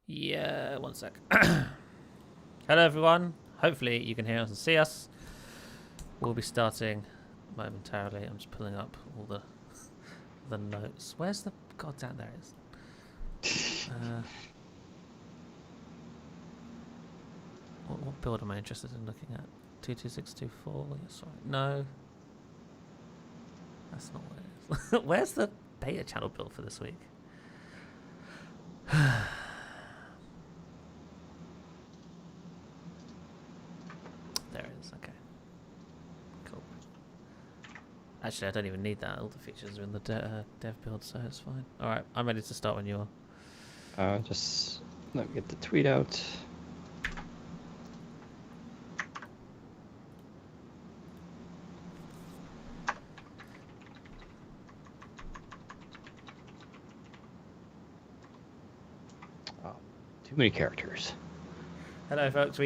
Yeah, one sec. Hello, everyone. Hopefully you can hear us and see us. We'll be starting momentarily. I'm just pulling up all the notes. Where's the goddamn? There it is. What build am I interested in looking at? 22624. Yes, right. No, that's not what it is. Where's the beta channel build for this week? There it is. Okay. Cool. Actually, I don't even need that. All the features are in the dev build, so it's fine. All right, I'm ready to start when you are. Just let me get the tweet out. Oh, too many characters. Hello, folks.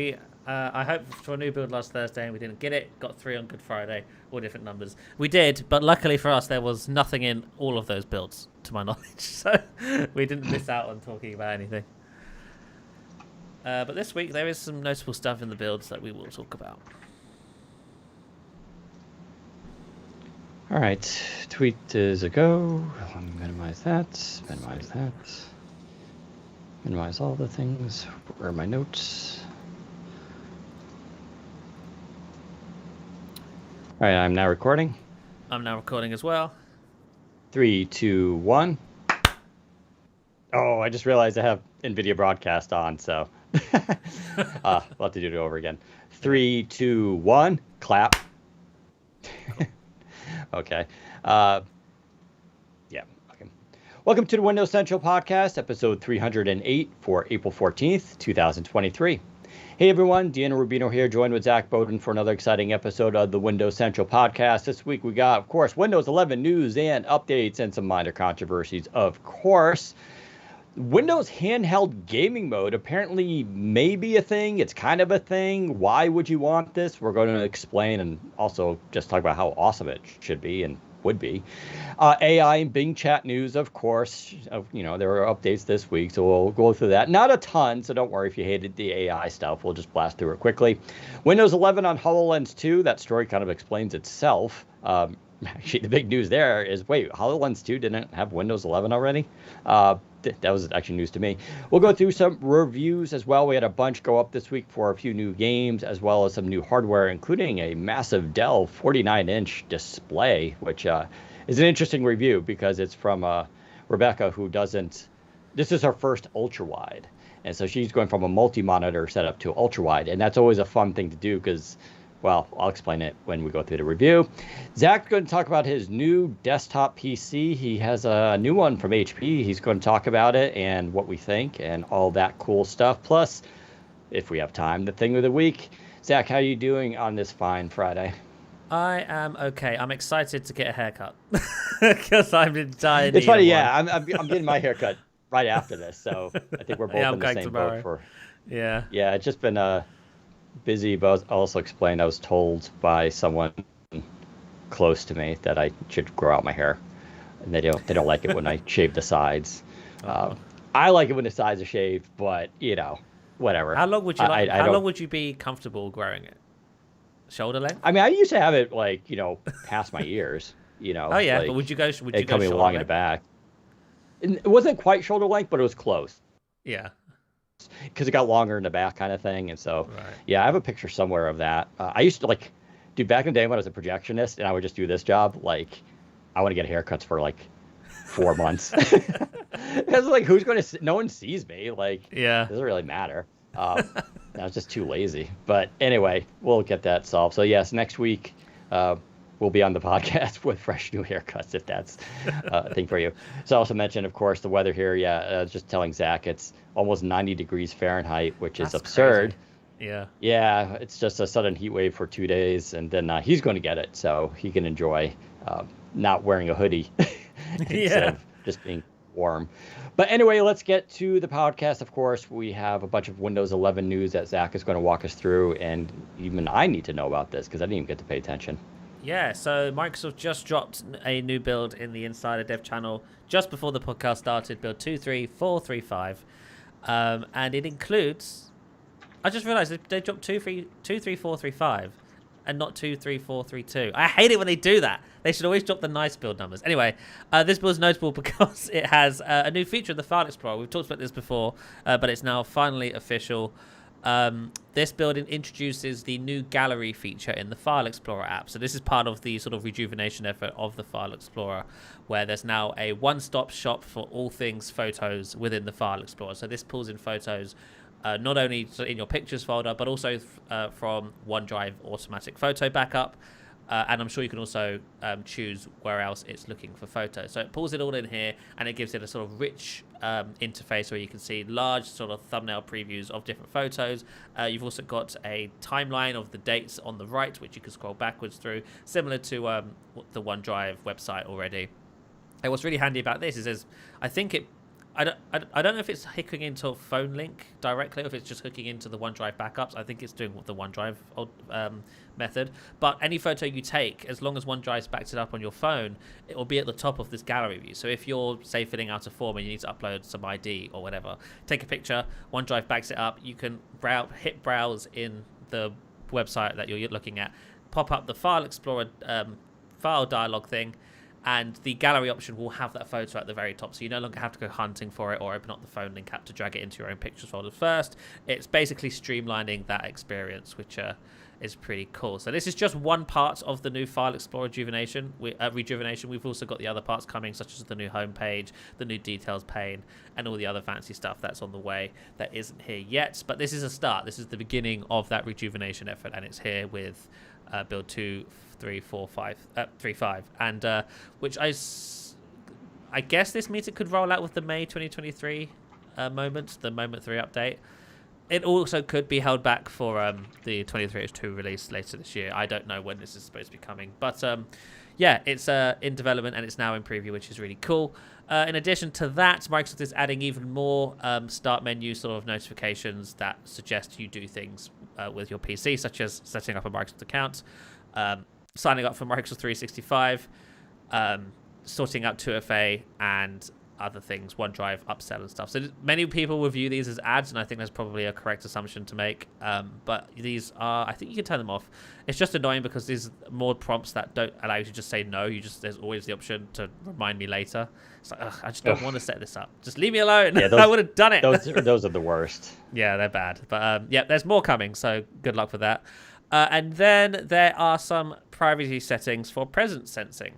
I hoped for a new build last Thursday and we didn't get it. Got 3 on Good Friday, all different numbers. We did, but luckily for us, there was nothing in all of those builds, to my knowledge. So we didn't miss out on talking about anything. But this week, there is some notable stuff in the builds that we will talk about. All right, tweet is a go. Let me minimize that, minimize all the things. Where are my notes? All right, I'm now recording. I'm now recording as well. 3, 2, 1. Oh, I just realized I have NVIDIA Broadcast on, so we'll have to do it over again. 3, 2, 1, clap. Okay. Yeah, okay. Welcome to the Windows Central Podcast, episode 308 for April 14th, 2023. Hey everyone, Deanna Rubino here, joined with Zach Bowden for another exciting episode of the Windows Central Podcast. This week we got, of course, Windows 11 news and updates and some minor controversies, of course. Windows handheld gaming mode apparently may be a thing. It's kind of a thing. Why would you want this? We're going to explain and also just talk about how awesome it should be and would be. AI and Bing chat news, of course. There are updates this week, so we'll go through that. Not a ton, so don't worry if you hated the AI stuff. We'll just blast through it quickly. Windows 11 on HoloLens 2. That story kind of explains itself. Actually, the big news there is, wait, HoloLens 2 didn't have Windows 11 already? That was actually news to me. We'll go through some reviews as well. We had a bunch go up this week for a few new games, as well as some new hardware, including a massive Dell 49-inch display, which is an interesting review because it's from Rebecca, who doesn't... This is her first ultra-wide. And so she's going from a multi-monitor setup to ultra-wide. And that's always a fun thing to do because... Well, I'll explain it when we go through the review. Zach's going to talk about his new desktop PC. He has a new one from HP. He's going to talk about it and what we think and all that cool stuff. Plus, if we have time, the thing of the week. Zach, how are you doing on this fine Friday? I am okay. I'm excited to get a haircut because I'm in dire need. It's funny, yeah. I'm getting my haircut right after this, so I think we're both in the same boat. Yeah, it's just been busy, but I'll also explain I was told by someone close to me that I should grow out my hair, and they don't like it when I shave the sides. I like it when the sides are shaved, but whatever. How long would you like? How long would you be comfortable growing it? Shoulder length? I mean, I used to have it past my ears. Oh yeah, but would you go? Would you go coming along in the back? It wasn't quite shoulder length, but it was close. Yeah. Because it got longer in the back kind of thing. And so, Yeah, I have a picture somewhere of that. I used to dude, back in the day when I was a projectionist and I would just do this job, I want to get haircuts for 4 months. It was who's going to, no one sees me. It doesn't really matter. I was just too lazy. But anyway, we'll get that solved. So yes, next week, we'll be on the podcast with fresh new haircuts, if that's a thing for you. So I also mentioned, of course, the weather here. Yeah, just telling Zach it's almost 90 degrees Fahrenheit, which is absurd. Crazy. Yeah, it's just a sudden heat wave for 2 days, and then he's going to get it, so he can enjoy not wearing a hoodie instead of just being warm. But anyway, let's get to the podcast. Of course, we have a bunch of Windows 11 news that Zach is going to walk us through, and even I need to know about this because I didn't even get to pay attention. Yeah, so Microsoft just dropped a new build in the Insider Dev channel just before the podcast started, build 23435. And it includes. I just realised they dropped 23435 and not 23432. I hate it when they do that. They should always drop the nice build numbers. Anyway, this build is notable because it has a new feature in the File Explorer. We've talked about this before, but it's now finally official. This build introduces the new gallery feature in the File Explorer app. So this is part of the sort of rejuvenation effort of the File Explorer, where there's now a one-stop shop for all things photos within the File Explorer. So this pulls in photos not only in your pictures folder, but also from OneDrive automatic photo backup. And I'm sure you can also choose where else it's looking for photos. So it pulls it all in here, and it gives it a sort of rich interface where you can see large sort of thumbnail previews of different photos. You've also got a timeline of the dates on the right, which you can scroll backwards through, similar to the OneDrive website already. And what's really handy about this is I think it I don't know if it's hooking into Phone Link directly or if it's just hooking into the OneDrive backups. I think it's doing the OneDrive method. But any photo you take, as long as OneDrive's backed it up on your phone, it will be at the top of this gallery view. So if you're, say, filling out a form and you need to upload some ID or whatever, take a picture, OneDrive backs it up, you can hit browse in the website that you're looking at, pop up the File Explorer file dialog thing, and the gallery option will have that photo at the very top, so you no longer have to go hunting for it or open up the Phone Link app to drag it into your own pictures folder first. It's basically streamlining that experience, which is pretty cool. So this is just one part of the new File Explorer rejuvenation. We've also got the other parts coming, such as the new homepage, the new details pane, and all the other fancy stuff that's on the way that isn't here yet. But this is a start. This is the beginning of that rejuvenation effort, and it's here with build 2.3.4.5, and which I guess this means it could roll out with the May 2023 the Moment 3 update. It also could be held back for the 23H2 release later this year. I don't know when this is supposed to be coming, but yeah, it's in development and it's now in preview, which is really cool. In addition to that, Microsoft is adding even more start menu sort of notifications that suggest you do things with your PC, such as setting up a Microsoft account, signing up for Microsoft 365, sorting out 2FA, and other things, OneDrive, upsell and stuff. So many people will view these as ads, and I think that's probably a correct assumption to make. But these are, I think you can turn them off. It's just annoying because these more prompts that don't allow you to just say no. There's always the option to remind me later. It's like, I just don't want to set this up. Just leave me alone. Yeah, I would have done it. Those are the worst. Yeah, they're bad. But yeah, there's more coming, so good luck with that. And then there are some privacy settings for presence sensing.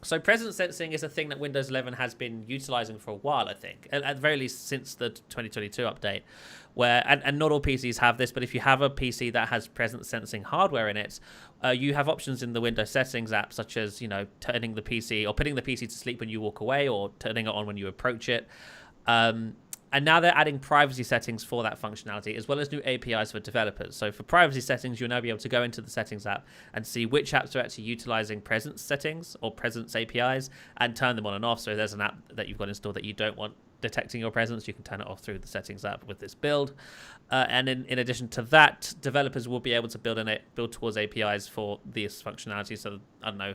So presence sensing is a thing that Windows 11 has been utilizing for a while, I think, at the very least since the 2022 update, where and not all PCs have this, but if you have a PC that has presence sensing hardware in it, you have options in the Windows settings app, such as, turning the PC or putting the PC to sleep when you walk away or turning it on when you approach it. And now they're adding privacy settings for that functionality, as well as new APIs for developers. So for privacy settings, you'll now be able to go into the settings app and see which apps are actually utilizing presence settings or presence APIs and turn them on and off. So if there's an app that you've got installed that you don't want detecting your presence, you can turn it off through the settings app with this build. And in addition to that, developers will be able to build towards APIs for this functionality. So I don't know.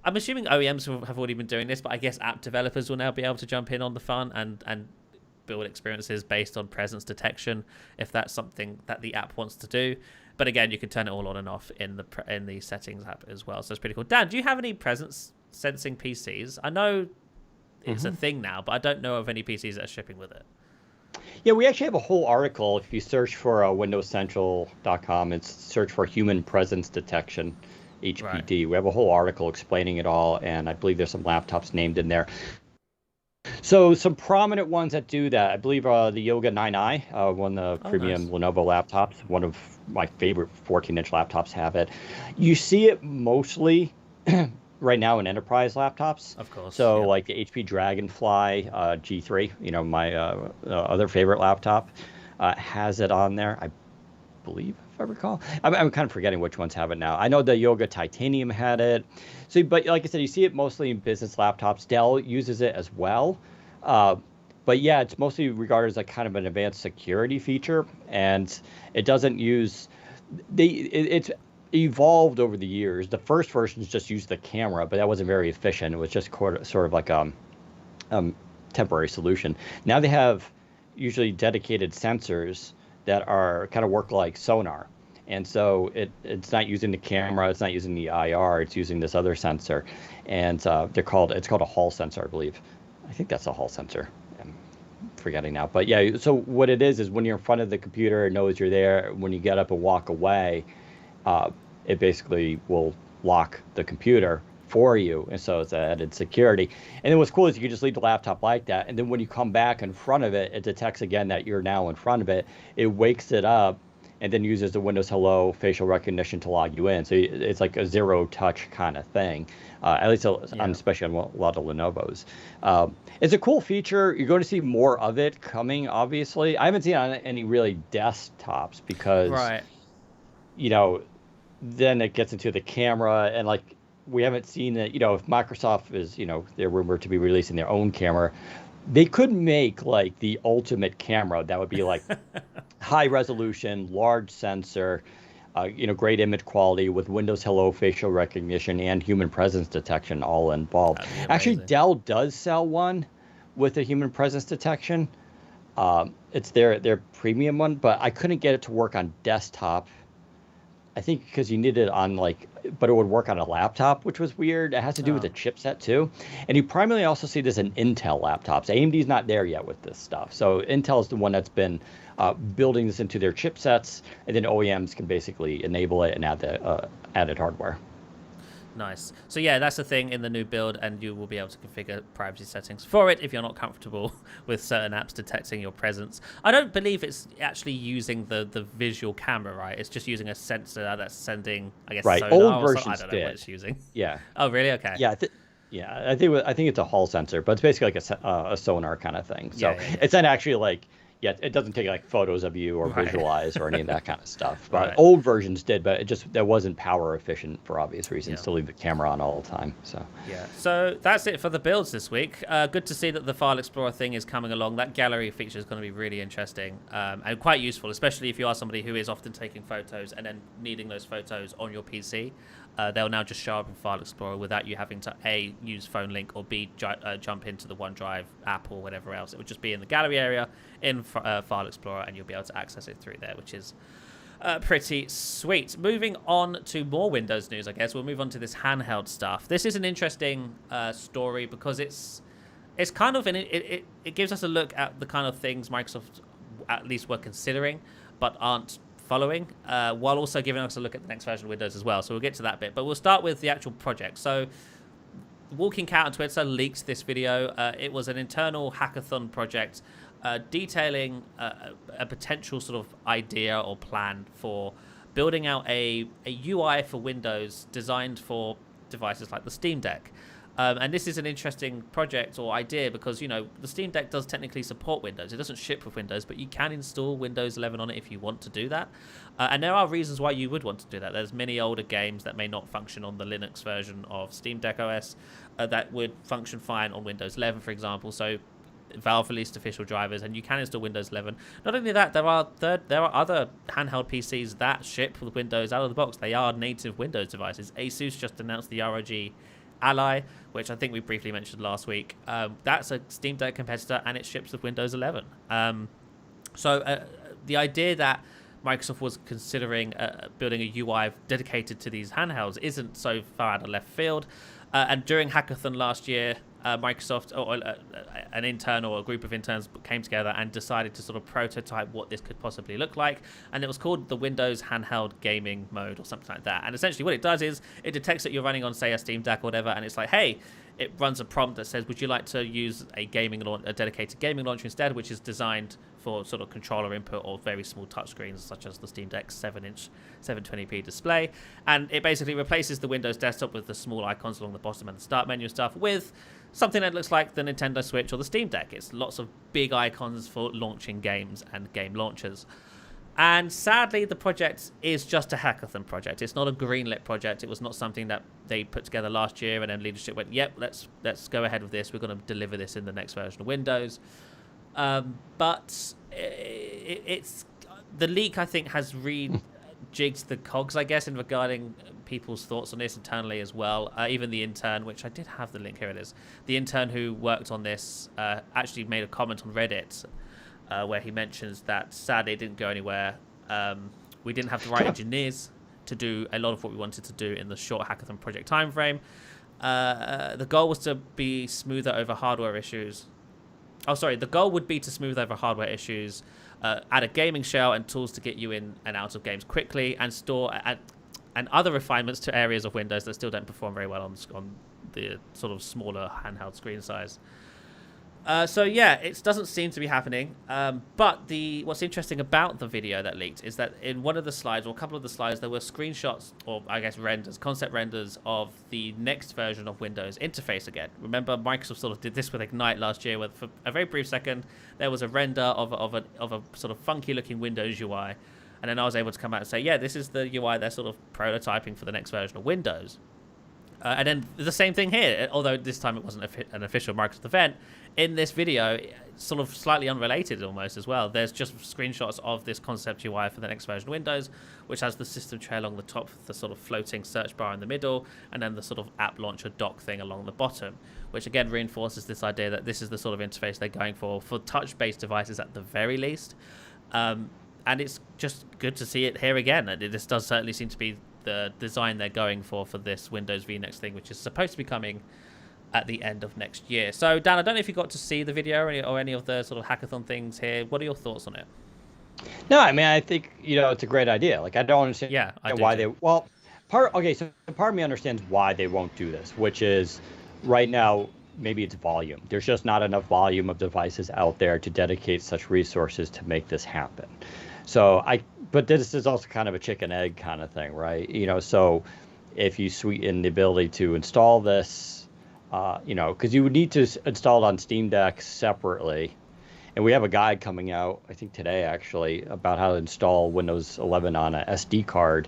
I'm assuming OEMs have already been doing this, but I guess app developers will now be able to jump in on the fun and build experiences based on presence detection if that's something that the app wants to do. But again, you can turn it all on and off in the settings app as well. So it's pretty cool. Dan, do you have any presence sensing PCs? I know it's a thing now, but I don't know of any PCs that are shipping with it. Yeah, we actually have a whole article. If you search for windowscentral.com, it's search for human presence detection, HPD. Right. We have a whole article explaining it all, and I believe there's some laptops named in there. So some prominent ones that do that, I believe the Yoga 9i, one of the premium Lenovo laptops, one of my favorite 14-inch laptops have it. You see it mostly right now in enterprise laptops. Of course. So like the HP Dragonfly G3, my other favorite laptop, has it on there, I believe, if I recall. I'm kind of forgetting which ones have it now. I know the Yoga Titanium had it. So, but like I said, you see it mostly in business laptops. Dell uses it as well. But yeah, it's mostly regarded as like kind of an advanced security feature, and it doesn't use it's evolved over the years. The first versions just used the camera, but that wasn't very efficient. It was just sort of like a temporary solution. Now they have usually dedicated sensors that are kind of work like sonar. And so it's not using the camera, it's not using the IR, it's using this other sensor. And it's called a Hall sensor, I believe. I think that's a Hall sensor. I'm forgetting now. But yeah, so what it is when you're in front of the computer, it knows you're there. When you get up and walk away, it basically will lock the computer for you, and so it's added security. And then what's cool is you can just leave the laptop like that, and then when you come back in front of it, it detects again that you're now in front of it. It wakes it up, and then uses the Windows Hello facial recognition to log you in. So it's like a zero touch kind of thing, at least especially on a lot of Lenovo's. It's a cool feature. You're going to see more of it coming, obviously. I haven't seen it on any really desktops because, then it gets into the camera, and like we haven't seen it. If Microsoft is, they're rumored to be releasing their own camera, they could make like the ultimate camera that would be like high resolution, large sensor, great image quality with Windows Hello facial recognition and human presence detection all involved. Actually, Dell does sell one with a human presence detection. It's their premium one, but I couldn't get it to work on desktop. I think because you need it on but it would work on a laptop, which was weird. It has to do with the chipset too. And you primarily also see this in Intel laptops. AMD's not there yet with this stuff. So Intel is the one that's been building this into their chipsets, and then OEMs can basically enable it and add the added hardware. Nice. So yeah, that's the thing in the new build, and you will be able to configure privacy settings for it if you're not comfortable with certain apps detecting your presence. I don't believe it's actually using the visual camera, right? It's just using a sensor that's sending, I guess, sonar. Old versions I don't know what it's using. Yeah. Oh, really? Okay. Yeah. I think it's a Hall sensor, but it's basically like a sonar kind of thing. So it's not actually it doesn't take like photos of you or visualize or any of that kind of stuff. But old versions did, but that wasn't power efficient for obvious reasons to leave the camera on all the time. So so that's it for the builds this week. Good to see that the File Explorer thing is coming along. That gallery feature is going to be really interesting and quite useful, especially if you are somebody who is often taking photos and then needing those photos on your PC. They'll now just show up in File Explorer without you having to A, use Phone Link, or B, jump into the OneDrive app or whatever else. It would just be in the gallery area in File Explorer, and you'll be able to access it through there, which is pretty sweet. Moving on to more Windows news, I guess. We'll move on to this handheld stuff. This is an interesting story because it's kind of it gives us a look at the kind of things Microsoft at least were considering but aren't following, while also giving us a look at the next version of Windows as well. So we'll get to that bit, but we'll start with the actual project. So Walking Cat on Twitter leaked this video. It was an internal hackathon project detailing a potential sort of idea or plan for building out a UI for Windows designed for devices like the Steam Deck. And this is an interesting project or idea because, the Steam Deck does technically support Windows. It doesn't ship with Windows, but you can install Windows 11 on it if you want to do that. And there are reasons why you would want to do that. There's many older games that may not function on the Linux version of Steam Deck OS that would function fine on Windows 11, for example. So Valve released official drivers, and you can install Windows 11. Not only that, there are other handheld PCs that ship with Windows out of the box. They are native Windows devices. Asus just announced the ROG Ally, which I think we briefly mentioned last week. That's a Steam Deck competitor, and it ships with Windows 11. So the idea that Microsoft was considering building a UI dedicated to these handhelds isn't so far out of left field. And during Hackathon last year, Microsoft, or an intern or a group of interns came together and decided to sort of prototype what this could possibly look like. And it was called the Windows Handheld Gaming Mode or something like that. And essentially what it does is it detects that you're running on, say, a Steam Deck or whatever, and it's like, hey, it runs a prompt that says, would you like to use a dedicated gaming launcher instead, which is designed for sort of controller input or very small touchscreens, such as the Steam Deck's 7-inch 720p display. And it basically replaces the Windows desktop with the small icons along the bottom and the start menu stuff with something that looks like the Nintendo Switch or the Steam Deck. It's lots of big icons for launching games and game launchers. And sadly, the project is just a hackathon project. It's not a greenlit project. It was not something that they put together last year and then leadership went, yep, let's go ahead with this. We're going to deliver this in the next version of Windows. But it's the leak, I think, has rejigged the cogs, I guess, in regarding people's thoughts on this internally as well. Even the intern, which I did have the link, here it is. The intern who worked on this actually made a comment on Reddit where he mentions that sadly it didn't go anywhere. We didn't have the right engineers to do a lot of what we wanted to do in the short hackathon project timeframe. The goal was to be smoother over hardware issues. Oh, sorry. The goal would be to smooth over hardware issues, add a gaming shell and tools to get you in and out of games quickly, and store and other refinements to areas of Windows that still don't perform very well on the sort of smaller handheld screen size. So yeah, it doesn't seem to be happening. But what's interesting about the video that leaked is that in one of the slides, or a couple of the slides, there were screenshots, or I guess renders, concept renders of the next version of Windows interface again. Remember, Microsoft sort of did this with Ignite last year, where for a very brief second there was a render of a sort of funky looking Windows UI, and then I was able to come out and say, yeah, this is the UI they're sort of prototyping for the next version of Windows. And then the same thing here, although this time it wasn't an official Microsoft event. In this video, sort of slightly unrelated almost as well, there's just screenshots of this concept UI for the next version of Windows, which has the system tray along the top, the sort of floating search bar in the middle, and then the sort of app launcher dock thing along the bottom, which again reinforces this idea that this is the sort of interface they're going for touch-based devices at the very least. And it's just good to see it here again. This does certainly seem to be the design they're going for this Windows VNext thing, which is supposed to be coming at the end of next year. So, Dan, I don't know if you got to see the video or any of the sort of hackathon things here. What are your thoughts on it? No, I mean, I think, it's a great idea. Like, I don't understand why they... Well, part of me understands why they won't do this, which is right now, maybe it's volume. There's just not enough volume of devices out there to dedicate such resources to make this happen. But this is also kind of a chicken egg kind of thing, right? So if you sweeten the ability to install this, because you would need to install it on Steam Deck separately. And we have a guide coming out, I think today actually, about how to install Windows 11 on a SD card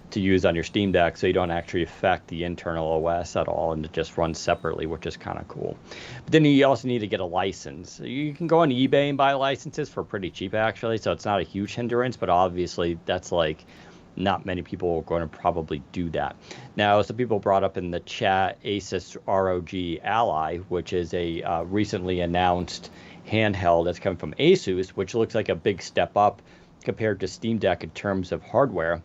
to use on your Steam Deck, so you don't actually affect the internal OS at all, and it just runs separately, which is kind of cool. But then you also need to get a license. You can go on eBay and buy licenses for pretty cheap actually, so it's not a huge hindrance, but obviously that's like not many people are going to probably do that. Now, some people brought up in the chat Asus ROG Ally, which is a recently announced handheld that's coming from Asus, which looks like a big step up compared to Steam Deck in terms of hardware,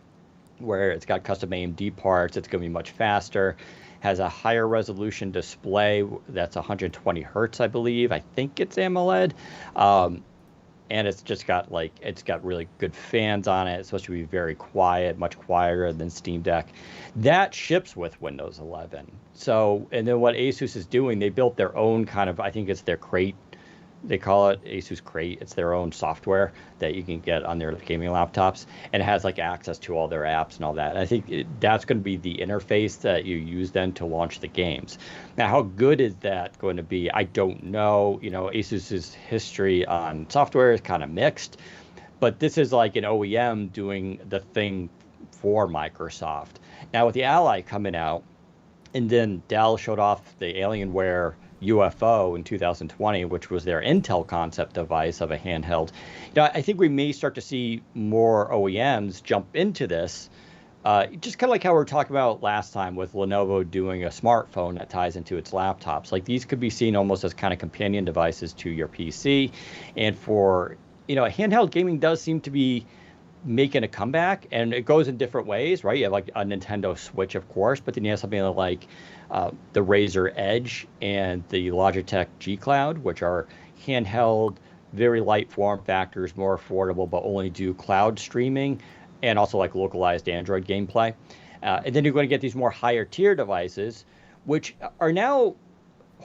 where it's got custom AMD parts, it's going to be much faster, has a higher resolution display that's 120 hertz, I believe. I think it's AMOLED. And it's just got really good fans on it. It's supposed to be very quiet, much quieter than Steam Deck. That ships with Windows 11. So, and then what Asus is doing, they built their own kind of, I think it's their Crate. They call it Asus Crate. It's their own software that you can get on their gaming laptops, and it has like access to all their apps and all that. And I think that's going to be the interface that you use then to launch the games. Now, how good is that going to be? I don't know. Asus's history on software is kind of mixed, but this is like an OEM doing the thing for Microsoft. Now, with the Ally coming out, and then Dell showed off the Alienware UFO in 2020, which was their Intel concept device of a handheld. I think we may start to see more OEMs jump into this, just kind of like how we were talking about last time with Lenovo doing a smartphone that ties into its laptops. Like, these could be seen almost as kind of companion devices to your PC. And for, handheld gaming does seem to be making a comeback, and it goes in different ways, right? You have like a Nintendo Switch, of course, but then you have something like the Razer Edge and the Logitech G Cloud, which are handheld, very light form factors, more affordable, but only do cloud streaming and also like localized Android gameplay. And then you're going to get these more higher tier devices, which are now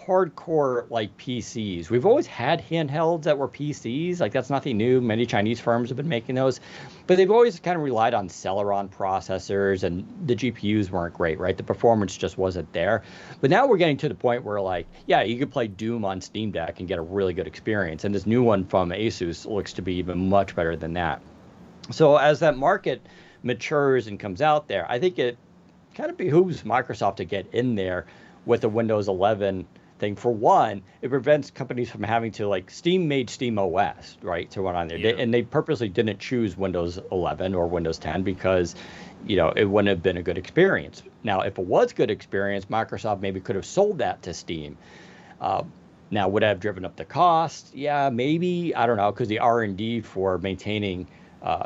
hardcore like PCs. We've always had handhelds that were PCs. Like, that's nothing new. Many Chinese firms have been making those, but they've always kind of relied on Celeron processors, and the GPUs weren't great, right? The performance just wasn't there. But now we're getting to the point where, like, yeah, you could play Doom on Steam Deck and get a really good experience. And this new one from Asus looks to be even much better than that. So as that market matures and comes out there, I think it kind of behooves Microsoft to get in there with a Windows 11 thing. For one, it prevents companies from having to, like, Steam made Steam OS, right, to run on there. Yeah. And they purposely didn't choose Windows 11 or Windows 10 because, it wouldn't have been a good experience. Now, if it was good experience, Microsoft maybe could have sold that to Steam. Now, would I have driven up the cost? Yeah, maybe. I don't know, because the R&D for maintaining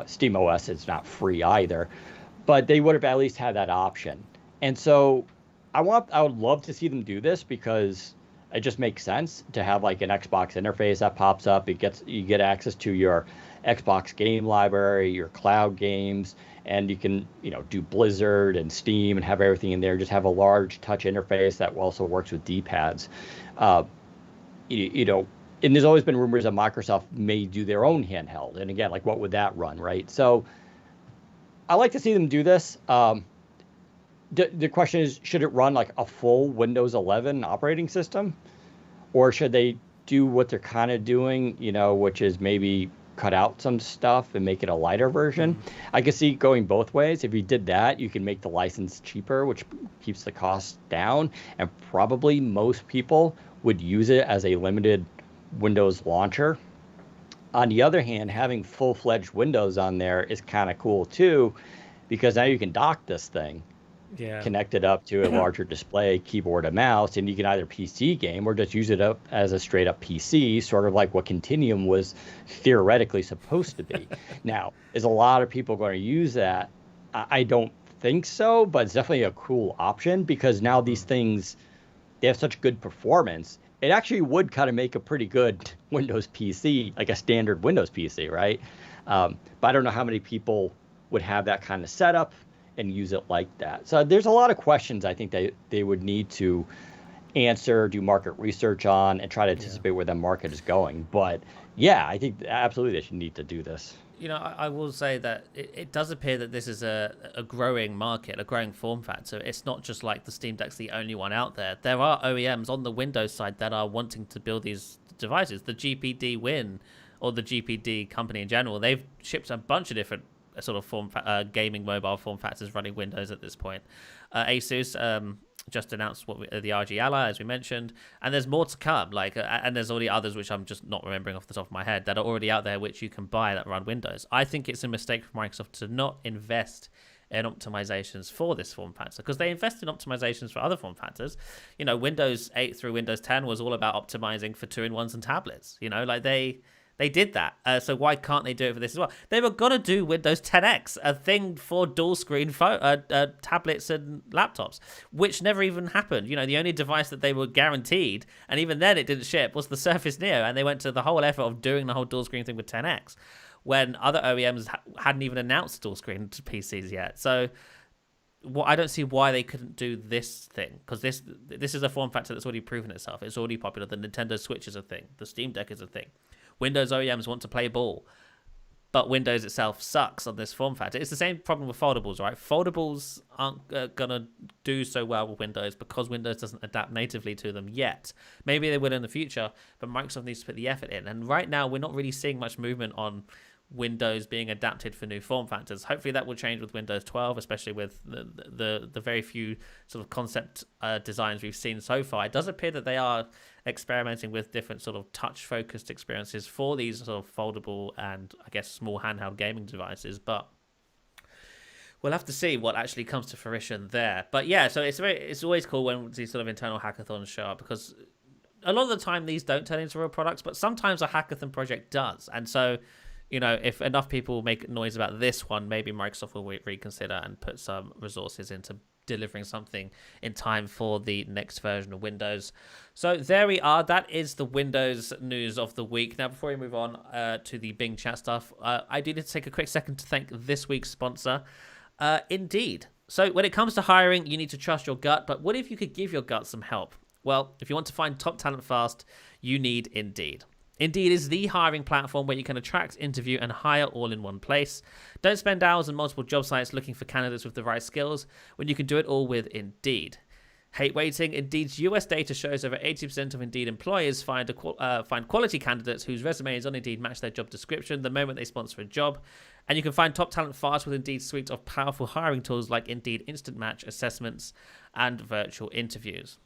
Steam OS is not free either. But they would have at least had that option. And so I would love to see them do this because it just makes sense to have like an Xbox interface that pops up. You get access to your Xbox game library, your cloud games, and you can, do Blizzard and Steam and have everything in there. Just have a large touch interface that also works with D-pads. Uh, and there's always been rumors that Microsoft may do their own handheld. And again, like what would that run, right? So I like to see them do this. The question is, should it run like a full Windows 11 operating system? Or should they do what they're kind of doing, which is maybe cut out some stuff and make it a lighter version? I could see going both ways. If you did that, you can make the license cheaper, which keeps the cost down. And probably most people would use it as a limited Windows launcher. On the other hand, having full-fledged Windows on there is kind of cool too, because now you can dock this thing, connect it up to a larger display, keyboard and mouse, and you can either PC game or just use it up as a straight-up PC, sort of like what Continuum was theoretically supposed to be. Now, is a lot of people going to use that? I don't think so, but it's definitely a cool option because now these things, they have such good performance. It actually would kind of make a pretty good Windows PC, like a standard Windows PC, right? But I don't know how many people would have that kind of setup and use it like that. So there's a lot of questions I think they would need to answer, do market research on, and try to anticipate where the market is going. But yeah, I think absolutely they should need to do this. I will say that it does appear that this is a growing market, a growing form factor. It's not just like the Steam Deck's the only one out there. There are OEMs on the Windows side that are wanting to build these devices. The GPD Win, or the GPD company in general, they've shipped a bunch of different sort of gaming mobile form factors running Windows at this point. Asus just announced the RG Ally, as we mentioned, and there's more to come. And there's already others which I'm just not remembering off the top of my head that are already out there which you can buy that run Windows. I think it's a mistake for Microsoft to not invest in optimizations for this form factor, because they invest in optimizations for other form factors. Windows 8 through Windows 10 was all about optimizing for 2-in-1s and tablets. They did that, so why can't they do it for this as well? They were going to do Windows 10X, a thing for dual-screen tablets and laptops, which never even happened. The only device that they were guaranteed, and even then it didn't ship, was the Surface Neo, and they went to the whole effort of doing the whole dual-screen thing with 10X, when other OEMs hadn't even announced dual-screen to PCs yet. So I don't see why they couldn't do this thing, because this is a form factor that's already proven itself. It's already popular. The Nintendo Switch is a thing. The Steam Deck is a thing. Windows OEMs want to play ball, but Windows itself sucks on this form factor. It's the same problem with foldables, right? Foldables aren't going to do so well with Windows because Windows doesn't adapt natively to them yet. Maybe they will in the future, but Microsoft needs to put the effort in. And right now, we're not really seeing much movement on Windows being adapted for new form factors. Hopefully that will change with Windows 12, especially with the very few sort of concept designs we've seen so far. It does appear that they are experimenting with different sort of touch-focused experiences for these sort of foldable and, I guess, small handheld gaming devices, but we'll have to see what actually comes to fruition there. But yeah, so it's always cool when these sort of internal hackathons show up, because a lot of the time these don't turn into real products, but sometimes a hackathon project does. And so if enough people make noise about this one, maybe Microsoft will reconsider and put some resources into delivering something in time for the next version of Windows. So there we are. That is the Windows news of the week. Now, before we move on to the Bing chat stuff, I do need to take a quick second to thank this week's sponsor, Indeed. So when it comes to hiring, you need to trust your gut, but what if you could give your gut some help? Well, if you want to find top talent fast, you need Indeed. Indeed is the hiring platform where you can attract, interview, and hire all in one place. Don't spend hours on multiple job sites looking for candidates with the right skills when you can do it all with Indeed. Hate waiting? Indeed's US data shows over 80% of Indeed employers find quality candidates whose resumes on Indeed match their job description the moment they sponsor a job. And you can find top talent fast with Indeed's suite of powerful hiring tools like Indeed Instant Match assessments and virtual interviews.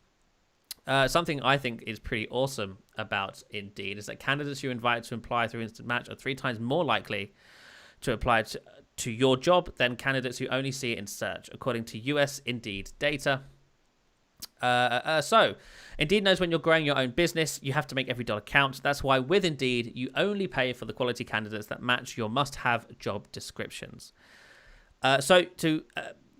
Something I think is pretty awesome about Indeed is that candidates you invite to apply through Instant Match are 3 times more likely to apply to your job than candidates who only see it in search, according to US Indeed data. So, Indeed knows when you're growing your own business, you have to make every dollar count. That's why with Indeed, you only pay for the quality candidates that match your must-have job descriptions. So to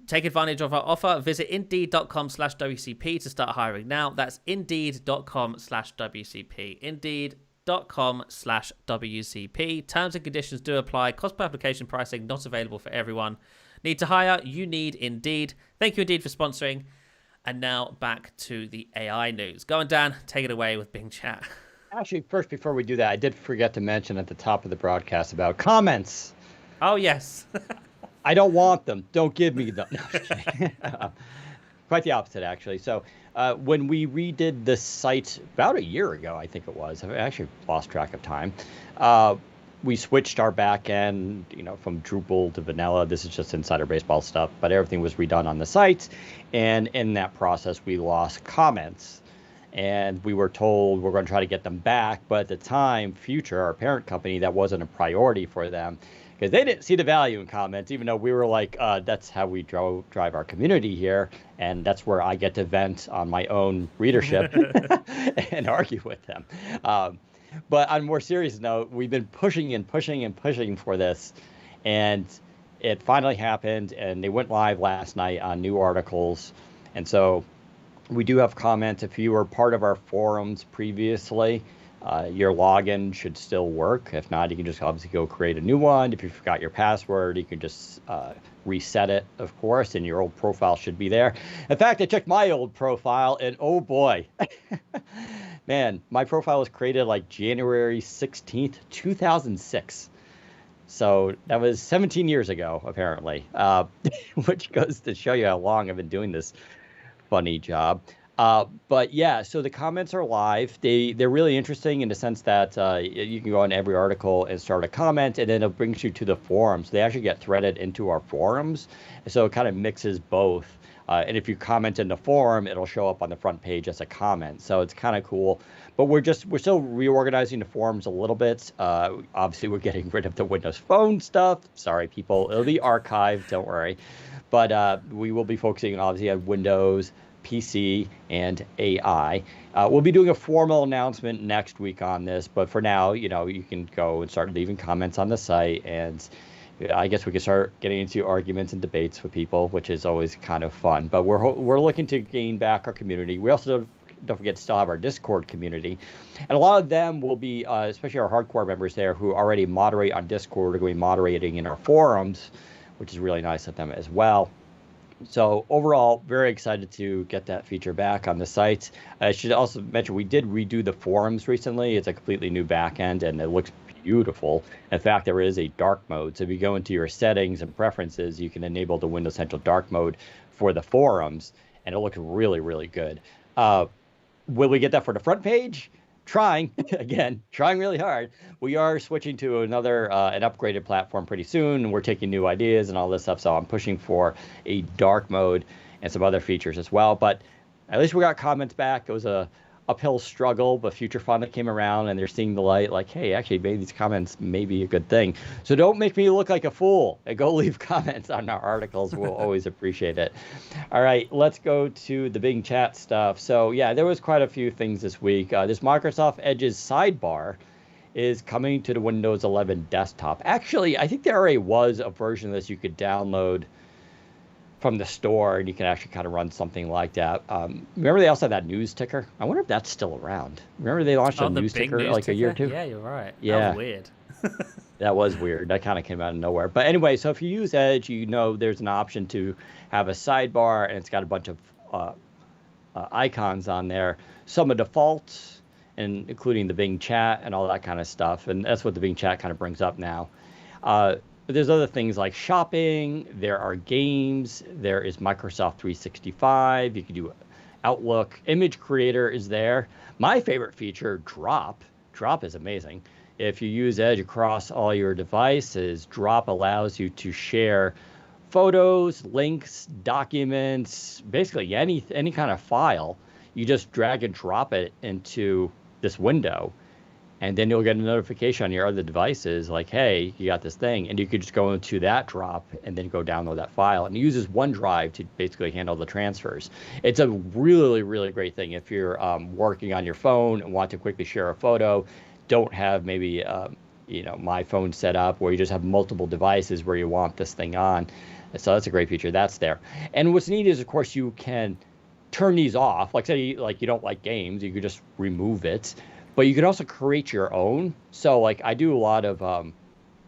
take advantage of our offer, visit Indeed.com/WCP to start hiring now. That's Indeed.com/WCP. Indeed.com/WCP. Terms and conditions do apply. Cost per application pricing not available for everyone. Need to hire? You need Indeed. Thank you, Indeed, for sponsoring. And now back to the AI news. Go on, Dan. Take it away with Bing Chat. Actually, first, before we do that, I did forget to mention at the top of the broadcast about comments. Oh, yes. I don't want them. Don't give me them. No, quite the opposite, actually. So when we redid the site about a year ago, I think it was, I actually lost track of time. We switched our back end, from Drupal to vanilla. This is just insider baseball stuff, but everything was redone on the site. And in that process, we lost comments. And we were told we're going to try to get them back. But at the time, Future, our parent company, that wasn't a priority for them because they didn't see the value in comments, even though we were like, that's how we drive our community here. And that's where I get to vent on my own readership and argue with them. But on a more serious note, we've been pushing and pushing and pushing for this. And it finally happened. And they went live last night on new articles. And so we do have comments. If you were part of our forums previously, your login should still work. If not, you can just obviously go create a new one. If you forgot your password, you can just reset it, of course, and your old profile should be there. In fact, I checked my old profile, and oh boy, man, my profile was created like January 16th, 2006. So that was 17 years ago, apparently, which goes to show you how long I've been doing this funny job. But yeah, so the comments are live. They're really interesting in the sense that you can go on every article and start a comment, and then it brings you to the forums. They actually get threaded into our forums, so it kind of mixes both. And if you comment in the forum, it'll show up on the front page as a comment. So it's kind of cool. But we're still reorganizing the forums a little bit. Obviously, we're getting rid of the Windows Phone stuff. Sorry, people. It'll be archived. Don't worry. But we will be focusing obviously on Windows, PC, and AI. We'll be doing a formal announcement next week on this, but for now, you can go and start leaving comments on the site, and I guess we can start getting into arguments and debates with people, which is always kind of fun. But we're looking to gain back our community. We also don't forget to still have our Discord community, and a lot of them will be, especially our hardcore members there who already moderate on Discord, are going to be moderating in our forums, which is really nice of them as well. So overall, very excited to get that feature back on the site. I should also mention we did redo the forums recently. It's a completely new backend, and it looks beautiful. In fact, there is a dark mode. So if you go into your settings and preferences, you can enable the Windows Central dark mode for the forums, and it looks really, really good. Will we get that for the front page? Trying really hard. We are switching to an upgraded platform pretty soon, and we're taking new ideas and all this stuff. So I'm pushing for a dark mode and some other features as well. But at least we got comments back. It was a uphill struggle, but Future finally came around, and they're seeing the light. Like, hey, actually, maybe these comments may be a good thing. So don't make me look like a fool. And go leave comments on our articles. We'll always appreciate it. All right, let's go to the Bing Chat stuff. So yeah, there was quite a few things this week. This Microsoft Edge's sidebar is coming to the Windows 11 desktop. Actually, I think there already was a version of this you could download from the store, and you can actually kind of run something like that. Remember they also had that news ticker? I wonder if that's still around. Remember they launched a news ticker like a year or two? Yeah, you're right. Yeah. That was weird. That was weird. That kind of came out of nowhere. But anyway, so if you use Edge, there's an option to have a sidebar, and it's got a bunch of icons on there. Some are default, and including the Bing Chat and all that kind of stuff. And that's what the Bing Chat kind of brings up now. But there's other things like shopping, there are games, there is Microsoft 365, you can do Outlook, Image Creator is there. My favorite feature, Drop. Drop is amazing. If you use Edge across all your devices, Drop allows you to share photos, links, documents, basically any kind of file. You just drag and drop it into this window, and then you'll get a notification on your other devices like, hey, you got this thing, and you could just go into that drop and then go download that file. And it uses OneDrive to basically handle the transfers. It's a really, really great thing if you're working on your phone and want to quickly share a photo, don't have maybe my phone set up where you just have multiple devices where you want this thing on. So that's a great feature. That's there. And what's neat is, of course, you can turn these off. Like say you don't like games, you could just remove it. But you can also create your own. So like I do a lot of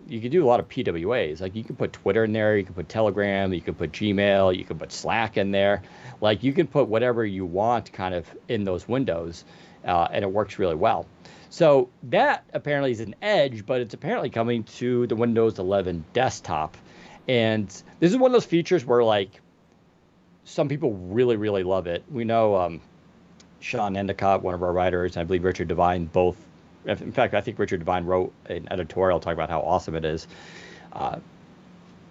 you can do a lot of PWAs. Like you can put Twitter in there, you can put Telegram, you can put Gmail, you can put Slack in there. Like you can put whatever you want kind of in those windows, and it works really well. So that apparently is an edge, but it's apparently coming to the Windows 11 desktop. And this is one of those features where like some people really, really love it. We know Sean Endicott, one of our writers, and I believe Richard Devine both. In fact, I think Richard Devine wrote an editorial talking about how awesome it is.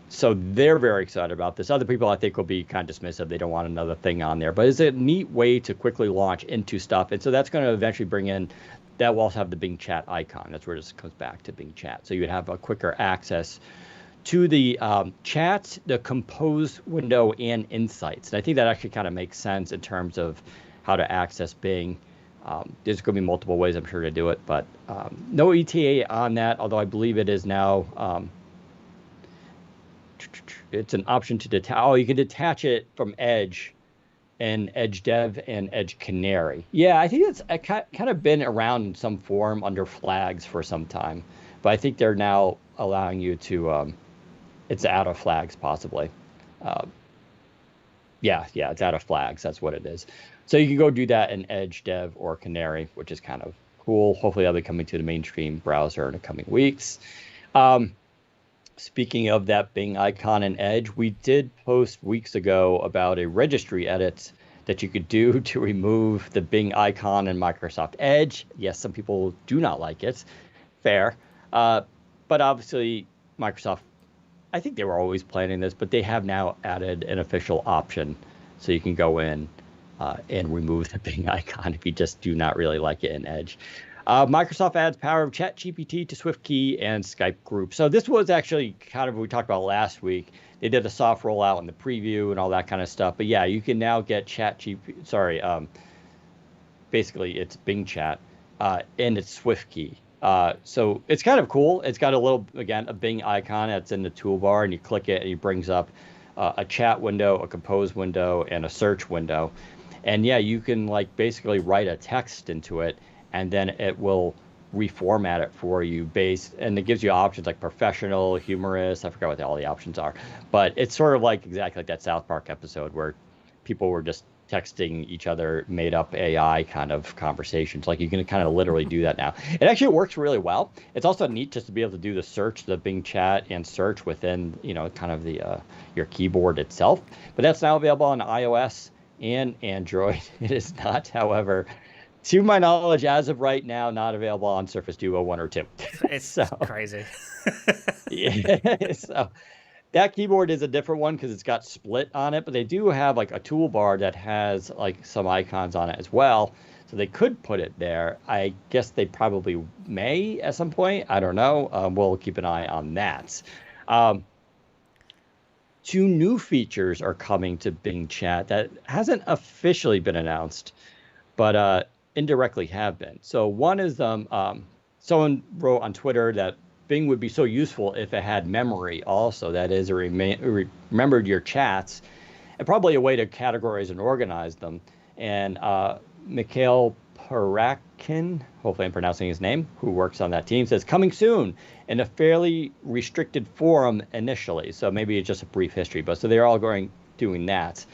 So they're very excited about this. Other people, I think, will be kind of dismissive. They don't want another thing on there. But it's a neat way to quickly launch into stuff. And so that's going to eventually bring in, that will also have the Bing Chat icon. That's where this comes back to Bing Chat. So you would have a quicker access to the chat, the compose window, and insights. And I think that actually kind of makes sense in terms of how to access Bing. There's going to be multiple ways, I'm sure, to do it, but no ETA on that, although I believe it is now, it's an option to detach. Oh, you can detach it from Edge and Edge Dev and Edge Canary. Yeah, I think it's kind of been around in some form under flags for some time, but I think they're now allowing you to, it's out of flags possibly. Yeah, it's out of flags. That's what it is. So you can go do that in Edge Dev or Canary, which is kind of cool. Hopefully that'll be coming to the mainstream browser in the coming weeks. Speaking of that Bing icon in Edge, we did post weeks ago about a registry edit that you could do to remove the Bing icon in Microsoft Edge. Yes, some people do not like it. Fair. But obviously Microsoft, I think they were always planning this, but they have now added an official option so you can go in and remove the Bing icon if you just do not really like it in Edge. Microsoft adds power of ChatGPT to SwiftKey and Skype Group. So this was actually kind of what we talked about last week. They did a soft rollout in the preview and all that kind of stuff. But yeah, you can now get basically it's Bing Chat and it's SwiftKey. So it's kind of cool. It's got a Bing icon that's in the toolbar, and you click it and it brings up a chat window, a compose window, and a search window. And yeah, you can like basically write a text into it, and then it will reformat it for you and it gives you options like professional, humorous. I forgot what all the options are, but it's sort of like exactly like that South Park episode where people were just texting each other made up AI kind of conversations. Like you can kind of literally do that now. It actually works really well. It's also neat just to be able to do the search, the Bing Chat and search within, kind of the your keyboard itself. But that's now available on iOS and Android. It is not, however, to my knowledge, as of right now, not available on Surface Duo 1 or 2. It's crazy. Yeah, so that keyboard is a different one because it's got split on it, but they do have like a toolbar that has like some icons on it as well. So they could put it there. I guess they probably may at some point. I don't know. We'll keep an eye on that. 2 new features are coming to Bing Chat that hasn't officially been announced, but indirectly have been. So one is someone wrote on Twitter that Bing would be so useful if it had memory also. That is, it remembered your chats, and probably a way to categorize and organize them. And Mikhail Parakin, hopefully I'm pronouncing his name, who works on that team, says coming soon in a fairly restricted forum initially. So maybe it's just a brief history, but so they're all doing that.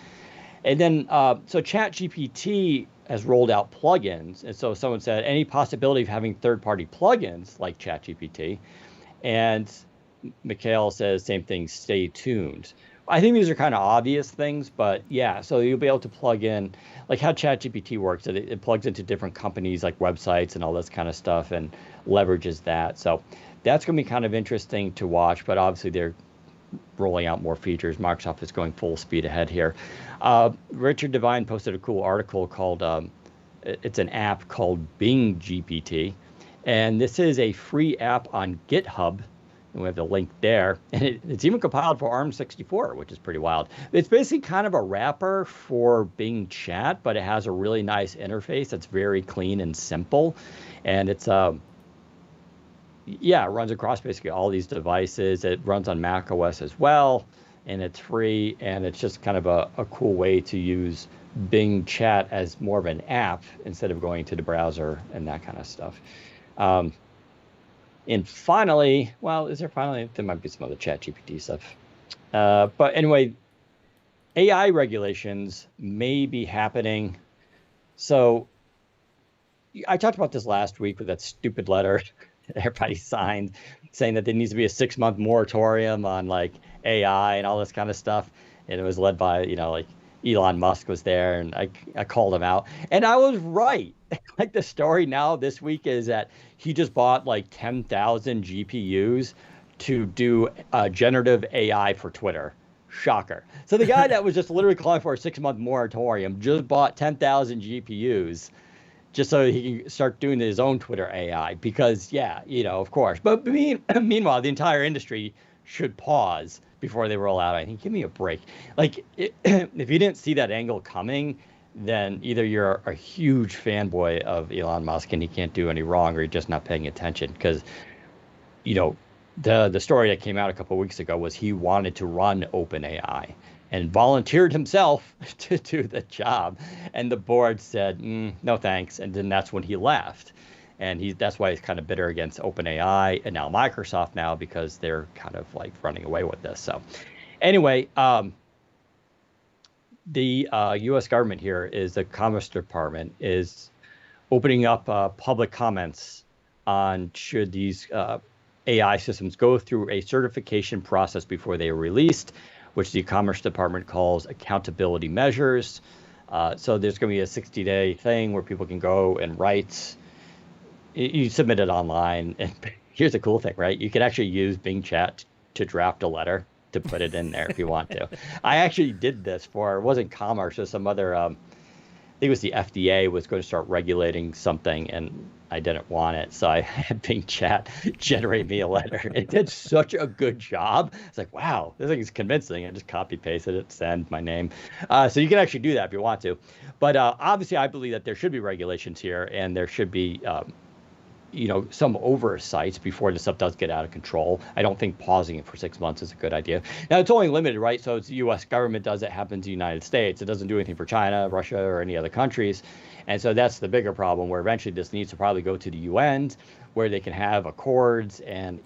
And then, so ChatGPT has rolled out plugins. And so someone said, any possibility of having third-party plugins like ChatGPT? And Mikhail says, same thing, stay tuned. I think these are kind of obvious things, but yeah, so you'll be able to plug in, like how ChatGPT works. It plugs into different companies like websites and all this kind of stuff and leverages that. So that's going to be kind of interesting to watch, but obviously they're rolling out more features. Microsoft is going full speed ahead here. Richard Devine posted a cool article called, it's an app called Bing GPT, And this is a free app on GitHub. And we have the link there. And it's even compiled for ARM64, which is pretty wild. It's basically kind of a wrapper for Bing Chat, but it has a really nice interface that's very clean and simple. And it's yeah, it runs across basically all these devices. It runs on Mac OS as well, and it's free. And it's just kind of a cool way to use Bing Chat as more of an app instead of going to the browser and that kind of stuff. And finally, well, is there finally? There might be some other Chat GPT stuff. But anyway, AI regulations may be happening. So I talked about this last week with that stupid letter that everybody signed saying that there needs to be a 6-month moratorium on like AI and all this kind of stuff. And it was led by, like Elon Musk was there, and I called him out. And I was right. Like the story now this week is that he just bought like 10,000 GPUs to do generative AI for Twitter. Shocker. So the guy that was just literally calling for a 6-month moratorium just bought 10,000 GPUs just so he can start doing his own Twitter AI because, yeah, of course. But meanwhile, the entire industry should pause before they roll out. I think, give me a break. Like, if you didn't see that angle coming, then either you're a huge fanboy of Elon Musk and he can't do any wrong, or you're just not paying attention. Because, the story that came out a couple of weeks ago was he wanted to run OpenAI and volunteered himself to do the job. And the board said, no thanks. And then that's when he left. And that's why he's kind of bitter against OpenAI and now Microsoft now, because they're kind of like running away with this. So anyway, the U.S. government here is the Commerce Department is opening up public comments on should these AI systems go through a certification process before they are released, which the Commerce Department calls accountability measures. So there's going to be a 60-day thing where people can go and write. You submit it online. And here's the cool thing, right? You can actually use Bing Chat to draft a letter to put it in there if you want to. I actually did this it wasn't Commerce, it was some other, I think it was the FDA was going to start regulating something and I didn't want it. So I had Bing Chat generate me a letter. It did such a good job. It's like, wow, this thing is convincing. I just copy pasted it, send my name. So you can actually do that if you want to. But obviously I believe that there should be regulations here and there should be some oversight before this stuff does get out of control. I don't think pausing it for 6 months is a good idea. Now, it's only limited, right? So it's the U.S. government does it, happens in the United States. It doesn't do anything for China, Russia, or any other countries. And so that's the bigger problem, where eventually this needs to probably go to the UN, where they can have accords and,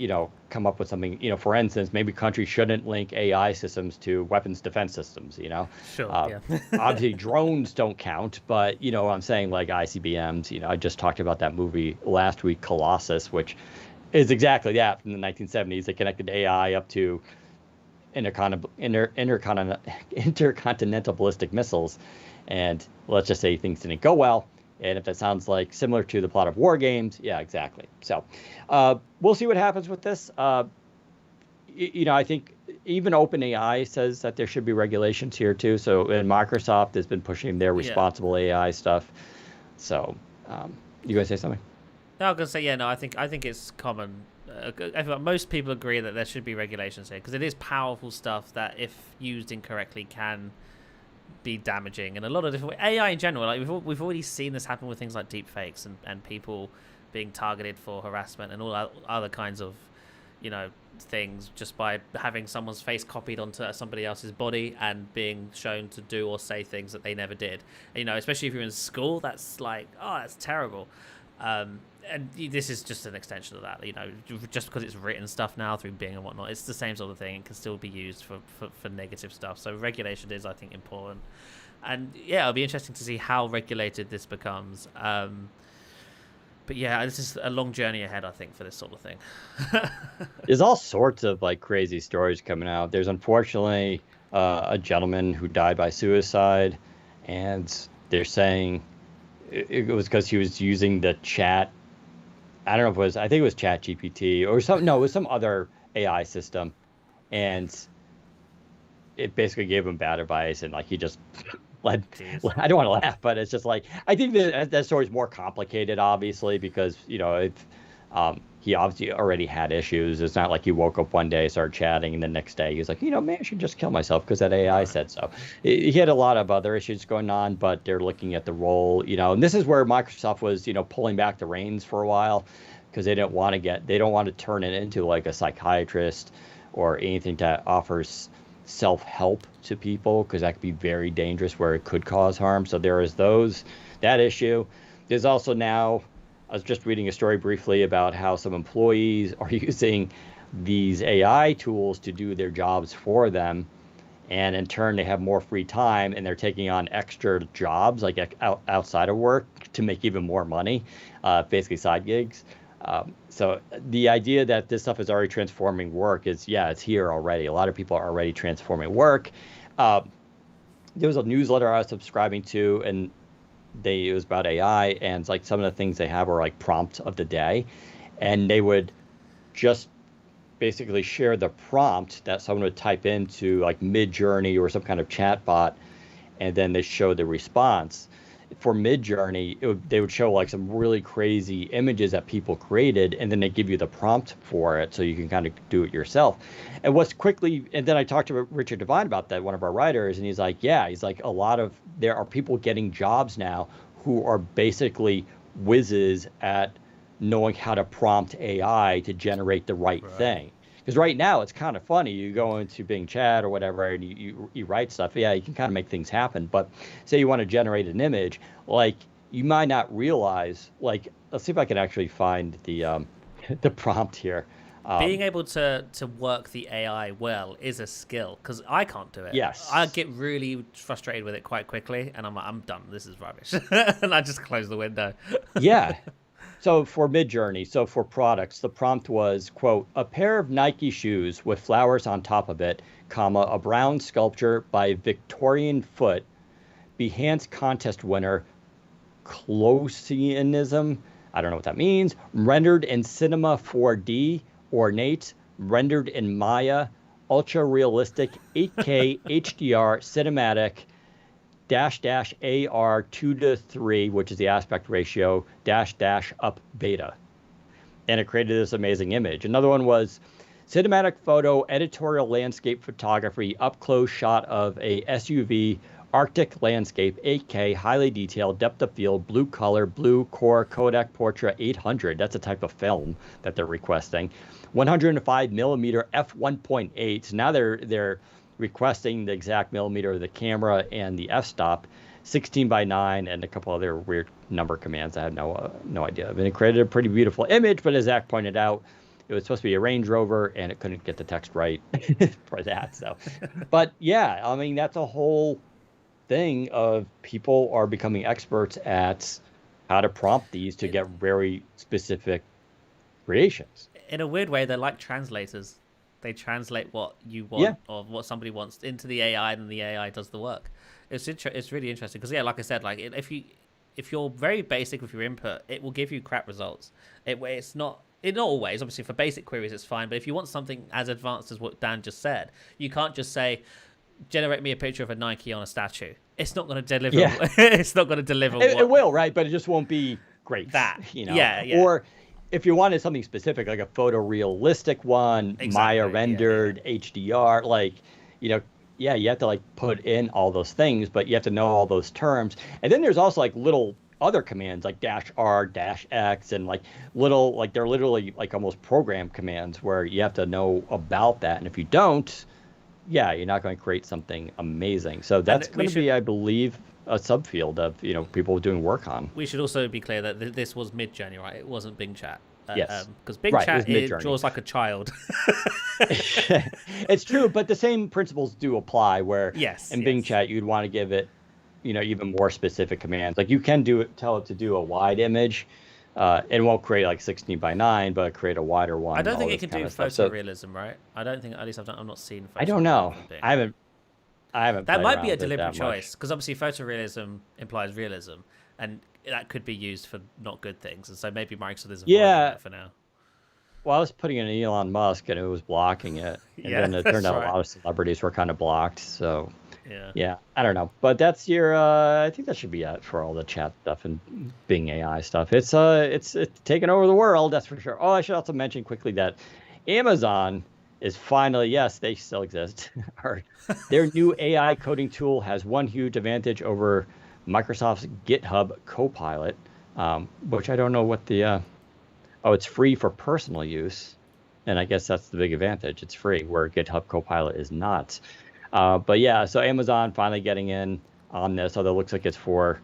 come up with something. For instance, maybe countries shouldn't link AI systems to weapons defense systems, Sure, yeah. Obviously, drones don't count, but, I'm saying like ICBMs, I just talked about that movie last week, Colossus, which is exactly that from the 1970s. They connected AI up to intercontinental ballistic missiles. And let's just say things didn't go well. And if that sounds like similar to the plot of War Games, yeah, exactly. So we'll see what happens with this. I think even OpenAI says that there should be regulations here too. So, and Microsoft has been pushing their responsible AI stuff. So, you going to say something? No, I was going to say, yeah, no, I think it's common. I think most people agree that there should be regulations here because it is powerful stuff that, if used incorrectly, can be damaging. And a lot of different AI in general, like we've already seen this happen with things like deep fakes and people being targeted for harassment and all other kinds of things just by having someone's face copied onto somebody else's body and being shown to do or say things that they never did. Especially if you're in school, that's like, oh, that's terrible. And this is just an extension of that. Just because it's written stuff now through Bing and whatnot, it's the same sort of thing. It can still be used for negative stuff. So regulation is, I think, important. And yeah, it'll be interesting to see how regulated this becomes. But yeah, this is a long journey ahead, I think, for this sort of thing. There's all sorts of like crazy stories coming out. There's unfortunately a gentleman who died by suicide, and they're saying it was because he was using the chat. I don't know if it was, I think it was Chat GPT or some, no, it was some other AI system. And it basically gave him bad advice. And like, he just I don't want to laugh, but it's just like, I think that story is more complicated, obviously, because, He obviously already had issues. It's not like he woke up one day, started chatting, and the next day he was like, maybe I should just kill myself because that AI said so. He had a lot of other issues going on, but they're looking at the role, and this is where Microsoft was, pulling back the reins for a while because they don't want to turn it into like a psychiatrist or anything that offers self-help to people, because that could be very dangerous where it could cause harm. So there is that issue. There's also now, I was just reading a story briefly about how some employees are using these AI tools to do their jobs for them. And in turn, they have more free time and they're taking on extra jobs like outside of work to make even more money, basically side gigs. So the idea that this stuff is already transforming work is, it's here already. A lot of people are already transforming work. There was a newsletter I was subscribing to, and it was about AI, and it's like some of the things they have are like prompts of the day, and they would just basically share the prompt that someone would type into like Midjourney or some kind of chat bot, and then they show the response. For Midjourney, they would show like some really crazy images that people created, and then they give you the prompt for it so you can kind of do it yourself. And and then I talked to Richard Devine about that, one of our writers, and he's like, there are people getting jobs now who are basically whizzes at knowing how to prompt AI to generate the right thing. Because right now it's kind of funny. You go into Bing Chat or whatever, and you write stuff. Yeah, you can kind of make things happen. But say you want to generate an image, like you might not realize. Like, let's see if I can actually find the the prompt here. Being able to work the AI well is a skill, because I can't do it. Yes, I get really frustrated with it quite quickly, and I'm like, I'm done. This is rubbish, and I just close the window. Yeah. So for Midjourney, so for products, the prompt was, quote, a pair of Nike shoes with flowers on top of it, comma, a brown sculpture by Victorian Foot, Behance contest winner, Closianism, I don't know what that means, rendered in Cinema 4D, ornate, rendered in Maya, ultra realistic, 8K HDR cinematic, --AR 2:3, which is the aspect ratio, -- up beta. And it created this amazing image. Another one was cinematic photo, editorial landscape photography, up close shot of a SUV, Arctic landscape, 8K, highly detailed, depth of field, blue color, blue core, Kodak Portra 800. That's a type of film that they're requesting. 105 millimeter f1.8. So now they're requesting the exact millimeter of the camera and the f-stop, 16:9, and a couple other weird number commands. I have no idea. I mean, it created a pretty beautiful image, but as Zach pointed out, it was supposed to be a Range Rover, and it couldn't get the text right for that. So, but yeah, I mean, that's a whole thing of people are becoming experts at how to prompt these to get very specific creations. In a weird way, they're like translators. They translate what you want or what somebody wants into the AI, and the AI does the work. It's really interesting because, like I said, like if you're very basic with your input, it will give you crap results. It's not always. Obviously, for basic queries, it's fine. But if you want something as advanced as what Dan just said, you can't just say, generate me a picture of a Nike on a statue. It's not going to deliver. Yeah. It's not going to deliver. It will, right? But it just won't be great. Yeah. Or if you wanted something specific, like a photorealistic one, Maya rendered, HDR, like, you have to like put in all those things, but you have to know all those terms. And then there's also like little other commands like -R, -X, and like little, like they're literally like almost program commands where you have to know about that. And if you don't, you're not going to create something amazing. So that's going to be, I believe, a subfield of people doing work on. We should also be clear that this was Midjourney, right? It wasn't Bing Chat. Yes, because Bing Chat draws like a child. It's true, but the same principles do apply. Where in Bing Chat you'd want to give it, even more specific commands. Like you can tell it to do a wide image. It won't create like 16:9, but create a wider one. I don't think it can do photorealism, right? I don't think, at least I've not seen. I don't know. I haven't. That might be a deliberate choice, because obviously photorealism implies realism, and that could be used for not good things. And so maybe Microsoft is avoiding that for now. Well, I was putting in Elon Musk, and it was blocking it, and then it turned out a lot of celebrities were kind of blocked. So Yeah. Yeah, I don't know, but that's your. I think that should be it for all the chat stuff and Bing AI stuff. It's taking over the world, that's for sure. Oh, I should also mention quickly that Amazon is finally, yes, they still exist. Their new AI coding tool has one huge advantage over Microsoft's GitHub Copilot, which I don't know what the. Oh, it's free for personal use, and I guess that's the big advantage. It's free, where GitHub Copilot is not. But yeah, so Amazon finally getting in on this, although it looks like it's for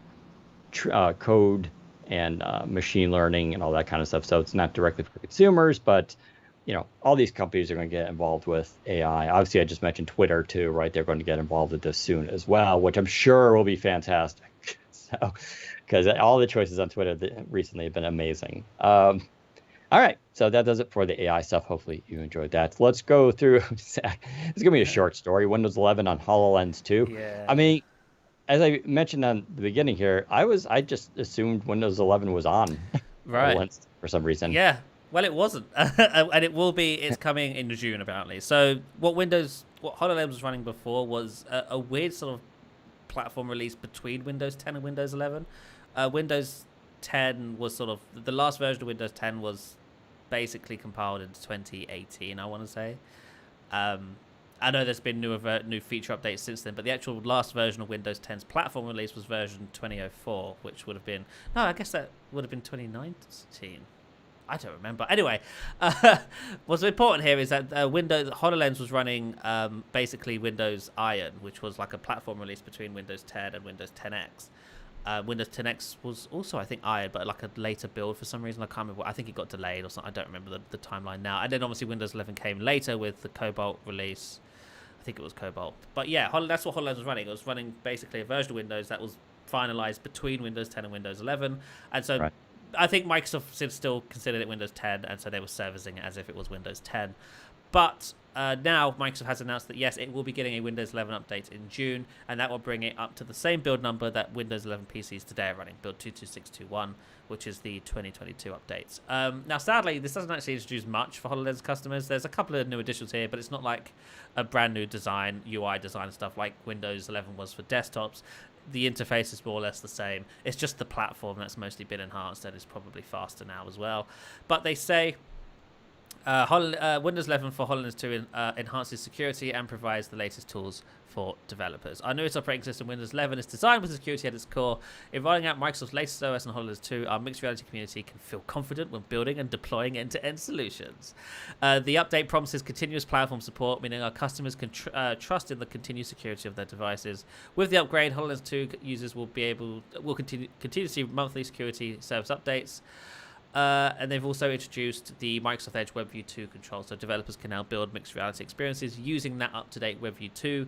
code and machine learning and all that kind of stuff. So it's not directly for consumers, but all these companies are going to get involved with AI. Obviously, I just mentioned Twitter too, right? They're going to get involved with this soon as well, which I'm sure will be fantastic. So, because all the choices on Twitter recently have been amazing. All right, so that does it for the AI stuff. Hopefully you enjoyed that. Let's go through. It's gonna be a short story. Windows 11 on HoloLens 2. Yeah. I mean, as I mentioned on the beginning here, I just assumed Windows 11 was on Right. HoloLens for some reason. Yeah. Well, it wasn't, and it will be. It's coming in June apparently. So what HoloLens was running before was a weird sort of platform release between Windows 10 and Windows 11. Windows 10 was sort of the last version of Windows 10 was basically compiled in 2018, I want to say. I know there's been new feature updates since then, but the actual last version of Windows 10's platform release was version 2004, which would have been... No, I guess that would have been 2019. I don't remember. Anyway, what's important here is that HoloLens was running basically Windows Iron, which was like a platform release between Windows 10 and Windows 10X. Windows 10X was also, I think, Iron, but like a later build for some reason. I can't remember. I think it got delayed or something. I don't remember the timeline now. And then obviously Windows 11 came later with the Cobalt release. I think it was Cobalt. But yeah, that's what HoloLens was running. It was running basically a version of Windows that was finalized between Windows 10 and Windows 11. And so I think Microsoft still considered it Windows 10, and so they were servicing it as if it was Windows 10. But now Microsoft has announced that, yes, it will be getting a Windows 11 update in June, and that will bring it up to the same build number that Windows 11 PCs today are running, build 22621, which is the 2022 updates. Now, sadly, this doesn't actually introduce much for HoloLens customers. There's a couple of new additions here, but it's not like a brand new design, UI design and stuff like Windows 11 was for desktops. The interface is more or less the same. It's just the platform that's mostly been enhanced and is probably faster now as well. But they say... Windows 11 for HoloLens 2 enhances security and provides the latest tools for developers. Our newest operating system, Windows 11, is designed with security at its core. In rolling out Microsoft's latest OS on HoloLens 2, our mixed reality community can feel confident when building and deploying end-to-end solutions. The update promises continuous platform support, meaning our customers can trust in the continued security of their devices. With the upgrade, HoloLens 2 users will continue to see monthly security service updates. And they've also introduced the Microsoft Edge WebView 2 control, so developers can now build mixed reality experiences using that up-to-date WebView 2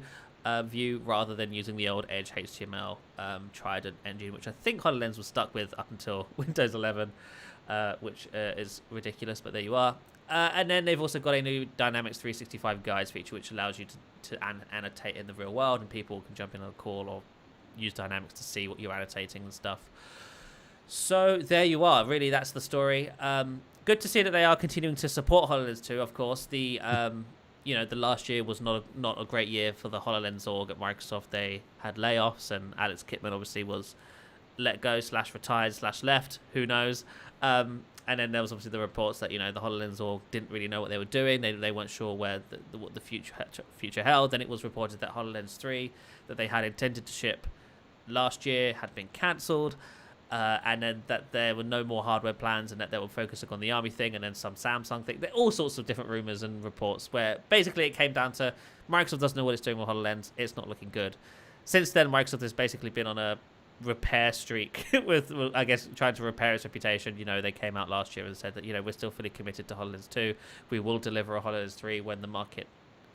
view rather than using the old Edge HTML Trident engine, which I think HoloLens was stuck with up until Windows 11, which is ridiculous, but there you are. And then they've also got a new Dynamics 365 Guides feature, which allows you to annotate in the real world, and people can jump in on a call or use Dynamics to see what you're annotating and stuff. So there you are. Really, that's the story. Good to see that they are continuing to support HoloLens 2. Of course, the last year was not a great year for the HoloLens org at Microsoft. They had layoffs, and Alex Kipman obviously was let go / retired / left. Who knows? And then there was obviously the reports that the HoloLens org didn't really know what they were doing. They weren't sure where what the future held. Then it was reported that HoloLens 3 that they had intended to ship last year had been cancelled. And then that there were no more hardware plans and that they were focusing on the Army thing and then some Samsung thing. There all sorts of different rumors and reports where basically it came down to Microsoft doesn't know what it's doing with HoloLens. It's not looking good. Since then, Microsoft has basically been on a repair streak with, I guess, trying to repair its reputation. They came out last year and said that, we're still fully committed to HoloLens 2. We will deliver a HoloLens 3 when the market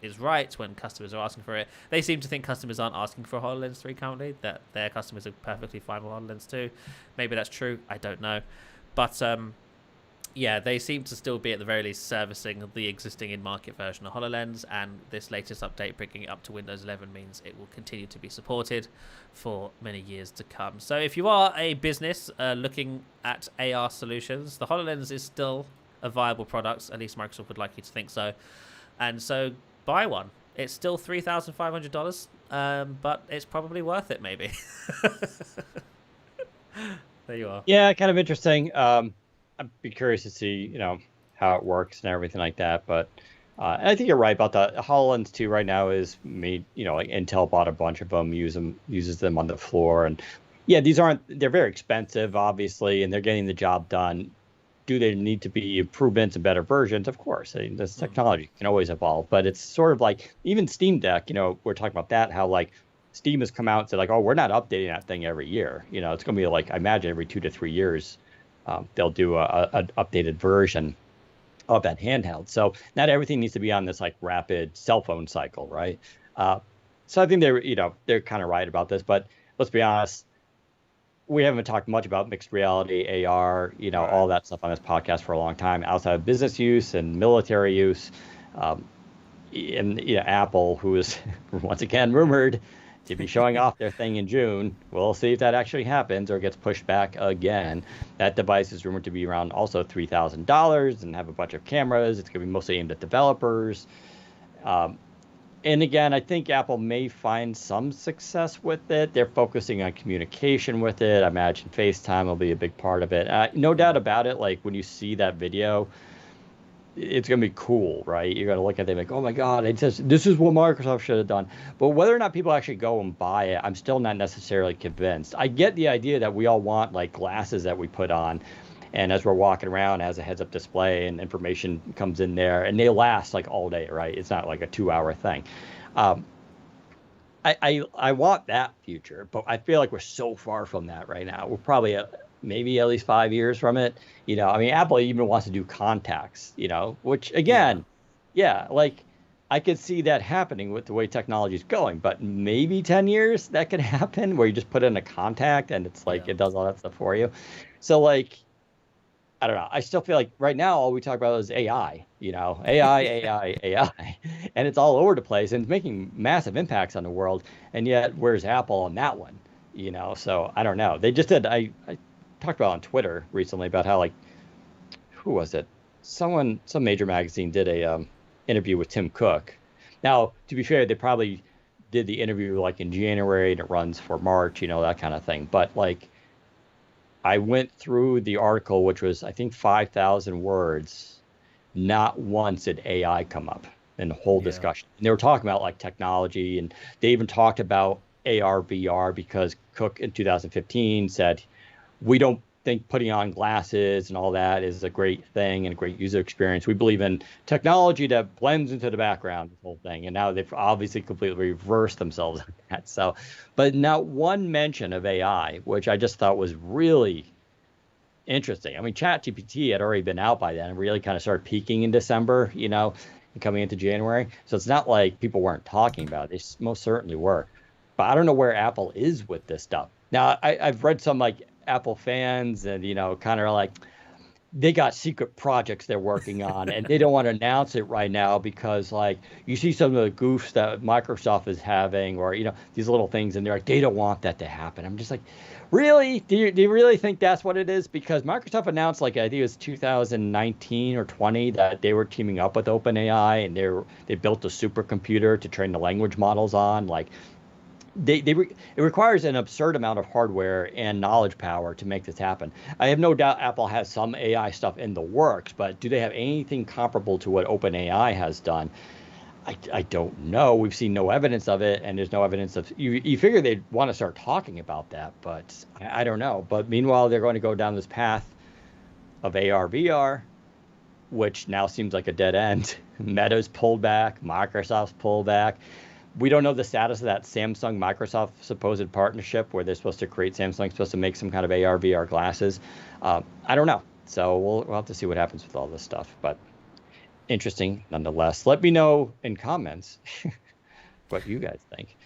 is right, when customers are asking for it. They seem to think customers aren't asking for a HoloLens 3 currently, that their customers are perfectly fine with HoloLens 2. Maybe that's true, I don't know. But yeah, they seem to still be at the very least servicing the existing in-market version of HoloLens, and this latest update bringing it up to Windows 11 means it will continue to be supported for many years to come. So if you are a business looking at AR solutions, the HoloLens is still a viable product, at least Microsoft would like you to think so. And so buy one. It's still $3,500 but it's probably worth it, maybe. There you are. Yeah, kind of interesting. I'd be curious to see, how it works and everything like that. But I think you're right about the HoloLens 2 right now is made, like Intel bought a bunch of them, uses them on the floor. And yeah, they're very expensive, obviously, and they're getting the job done. Do there need to be improvements and better versions? Of course. I mean, this technology can always evolve, but it's sort of like even Steam Deck, we're talking about that, how like Steam has come out and said like, oh, we're not updating that thing every year. It's going to be like, I imagine every 2 to 3 years, they'll do an updated version of that handheld. So not everything needs to be on this like rapid cell phone cycle, right? So I think they're kind of right about this, but let's be honest, we haven't talked much about mixed reality, AR, all that stuff on this podcast for a long time, outside of business use and military use. And Apple, who is once again rumored to be showing off their thing in June. We'll see if that actually happens or gets pushed back again. That device is rumored to be around also $3,000 and have a bunch of cameras. It's going to be mostly aimed at developers. And again, I think Apple may find some success with it. They're focusing on communication with it. I imagine FaceTime will be a big part of it. No doubt about it. Like when you see that video, it's going to be cool, right? You're going to look at it like, oh my God, this is what Microsoft should have done. But whether or not people actually go and buy it, I'm still not necessarily convinced. I get the idea that we all want like glasses that we put on, and as we're walking around, it has a heads-up display and information comes in there, and they last like all day, right? It's not like a 2-hour thing. I want that future, but I feel like we're so far from that right now. We're probably maybe at least 5 years from it. I mean, Apple even wants to do contacts, which again, yeah, like I could see that happening with the way technology is going, but maybe 10 years that could happen where you just put in a contact and it's like, it does all that stuff for you. So like, I don't know. I still feel like right now, all we talk about is AI, AI, and it's all over the place and it's making massive impacts on the world. And yet where's Apple on that one? So I don't know. They just did, I talked about on Twitter recently about how like, who was it? Some major magazine did a interview with Tim Cook. Now, to be fair, they probably did the interview like in January and it runs for March, that kind of thing. But like, I went through the article, which was, I think, 5,000 words. Not once did AI come up in the whole discussion. And they were talking about like technology, and they even talked about AR, VR, because Cook in 2015 said, we don't think putting on glasses and all that is a great thing and a great user experience. We believe in technology that blends into the background, the whole thing. And now they've obviously completely reversed themselves on that. So, but not one mention of AI, which I just thought was really interesting. I mean, ChatGPT had already been out by then and really kind of started peaking in December, and coming into January. So it's not like people weren't talking about it. They most certainly were. But I don't know where Apple is with this stuff. Now, I've read some like Apple fans and, kind of like they got secret projects they're working on and they don't want to announce it right now because like you see some of the goofs that Microsoft is having or, these little things and they're like, they don't want that to happen. I'm just like, really? Do you really think that's what it is? Because Microsoft announced like, I think it was 2019 or 20 that they were teaming up with OpenAI and they built a supercomputer to train the language models on. Like, it requires an absurd amount of hardware and knowledge power to make this happen. I have no doubt Apple has some AI stuff in the works, but do they have anything comparable to what OpenAI has done? I don't know. We've seen no evidence of it, and there's no evidence of you figure they'd want to start talking about that, but I don't know. But meanwhile, they're going to go down this path of AR, VR, which now seems like a dead end. Meta's pulled back, Microsoft's pulled back. We don't know the status of that Samsung Microsoft supposed partnership where they're supposed to create, Samsung's supposed to make some kind of AR, VR glasses. I don't know. So we'll have to see what happens with all this stuff. But interesting nonetheless. Let me know in comments what you guys think.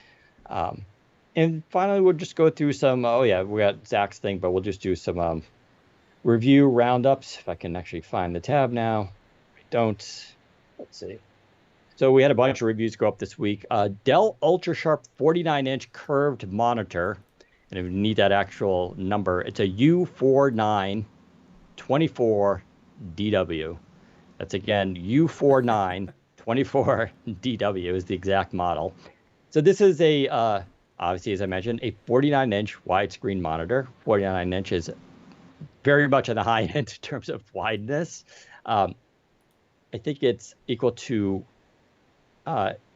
And finally, we'll just go through some, we got Zach's thing, but we'll just do some review roundups. If I can actually find the tab now. I don't. Let's see. So we had a bunch of reviews go up this week. Dell UltraSharp 49-inch curved monitor. And if you need that actual number, it's a U4924DW. That's again, U4924DW is the exact model. So this is obviously, as I mentioned, a 49-inch widescreen monitor. 49 inches, very much on the high end in terms of wideness. I think it's equal to,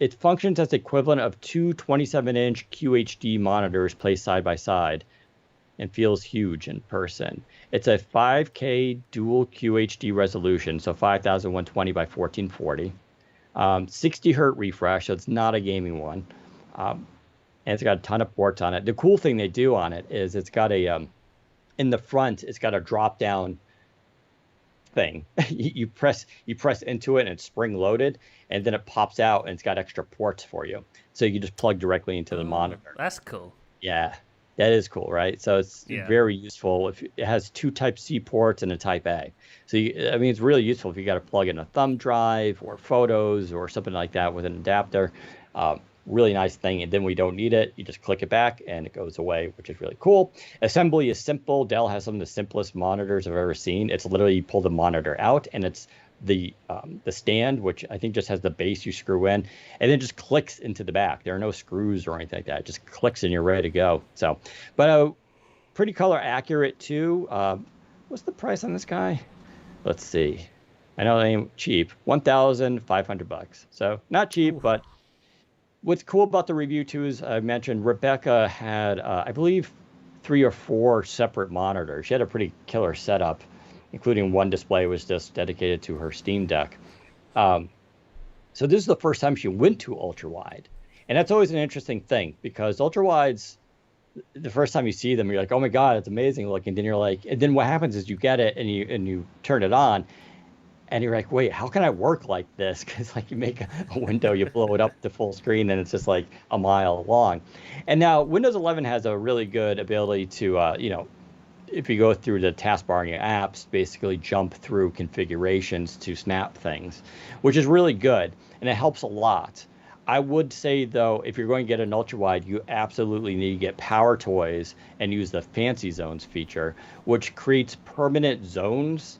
it functions as the equivalent of two 27-inch QHD monitors placed side by side and feels huge in person. It's a 5K dual QHD resolution, so 5120 by 1440. 60 hertz refresh, so it's not a gaming one. And it's got a ton of ports on it. The cool thing they do on it is it's got in the front, it's got a drop down thing. you press into it and it's spring loaded, and then it pops out and it's got extra ports for you. So you can just plug directly into the monitor. That's cool. Yeah, that is cool, right? So it's very useful. If it has two Type-C ports and a Type-A. So it's really useful if you got to plug in a thumb drive or photos or something like that with an adapter. Really nice thing. And then we don't need it. You just click it back and it goes away, which is really cool. Assembly is simple. Dell has some of the simplest monitors I've ever seen. It's literally you pull the monitor out and it's the stand, which I think just has the base you screw in, and then just clicks into the back. There are no screws or anything like that. It just clicks and you're ready to go. So, but pretty color accurate too. What's the price on this guy? Let's see. I know they ain't cheap. $1,500. So not cheap, Ooh. But what's cool about the review too is I mentioned Rebecca had, I believe, 3 or 4 separate monitors. She had a pretty killer setup, including one display was just dedicated to her Steam Deck. So this is the first time she went to ultra wide, and that's always an interesting thing because ultra wides, the first time you see them, you're like, oh my god, it's amazing looking. Then you're like, and then what happens is you get it and you turn it on. And you're like, wait, how can I work like this? Because like you make a window, you blow it up to full screen, and it's just like a mile long. And now Windows 11 has a really good ability to, if you go through the taskbar in your apps, basically jump through configurations to snap things, which is really good, and it helps a lot. I would say, though, if you're going to get an ultra-wide, you absolutely need to get Power Toys and use the Fancy Zones feature, which creates permanent zones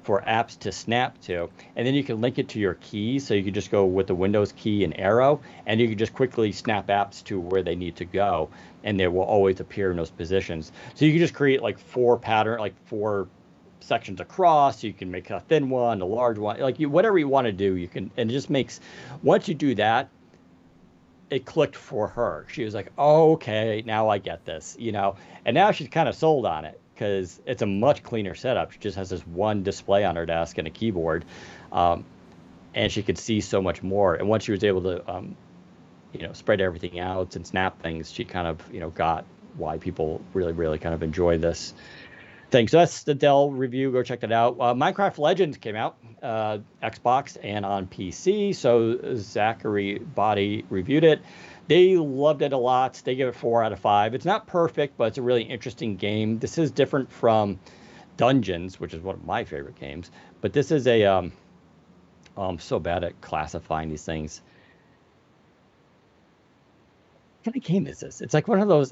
for apps to snap to, and then you can link it to your keys, so you can just go with the Windows key and arrow, and you can just quickly snap apps to where they need to go, and they will always appear in those positions. So you can just create like 4 sections across. You can make a thin one, a large one, whatever you want to do, you can. And it just makes, once you do that, it clicked for her. She was like, oh, okay, now I get this, and now she's kind of sold on it, because it's a much cleaner setup. She just has this one display on her desk and a keyboard, and she could see so much more. And once she was able to, spread everything out and snap things, she kind of, got why people really, really kind of enjoy this thing. So that's the Dell review. Go check that out. Minecraft Legends came out, Xbox and on PC. So Zachary Body reviewed it. They loved it a lot. They give it 4 out of 5. It's not perfect, but it's a really interesting game. This is different from Dungeons, which is one of my favorite games. But this is I'm so bad at classifying these things. What kind of game is this? It's like one of those.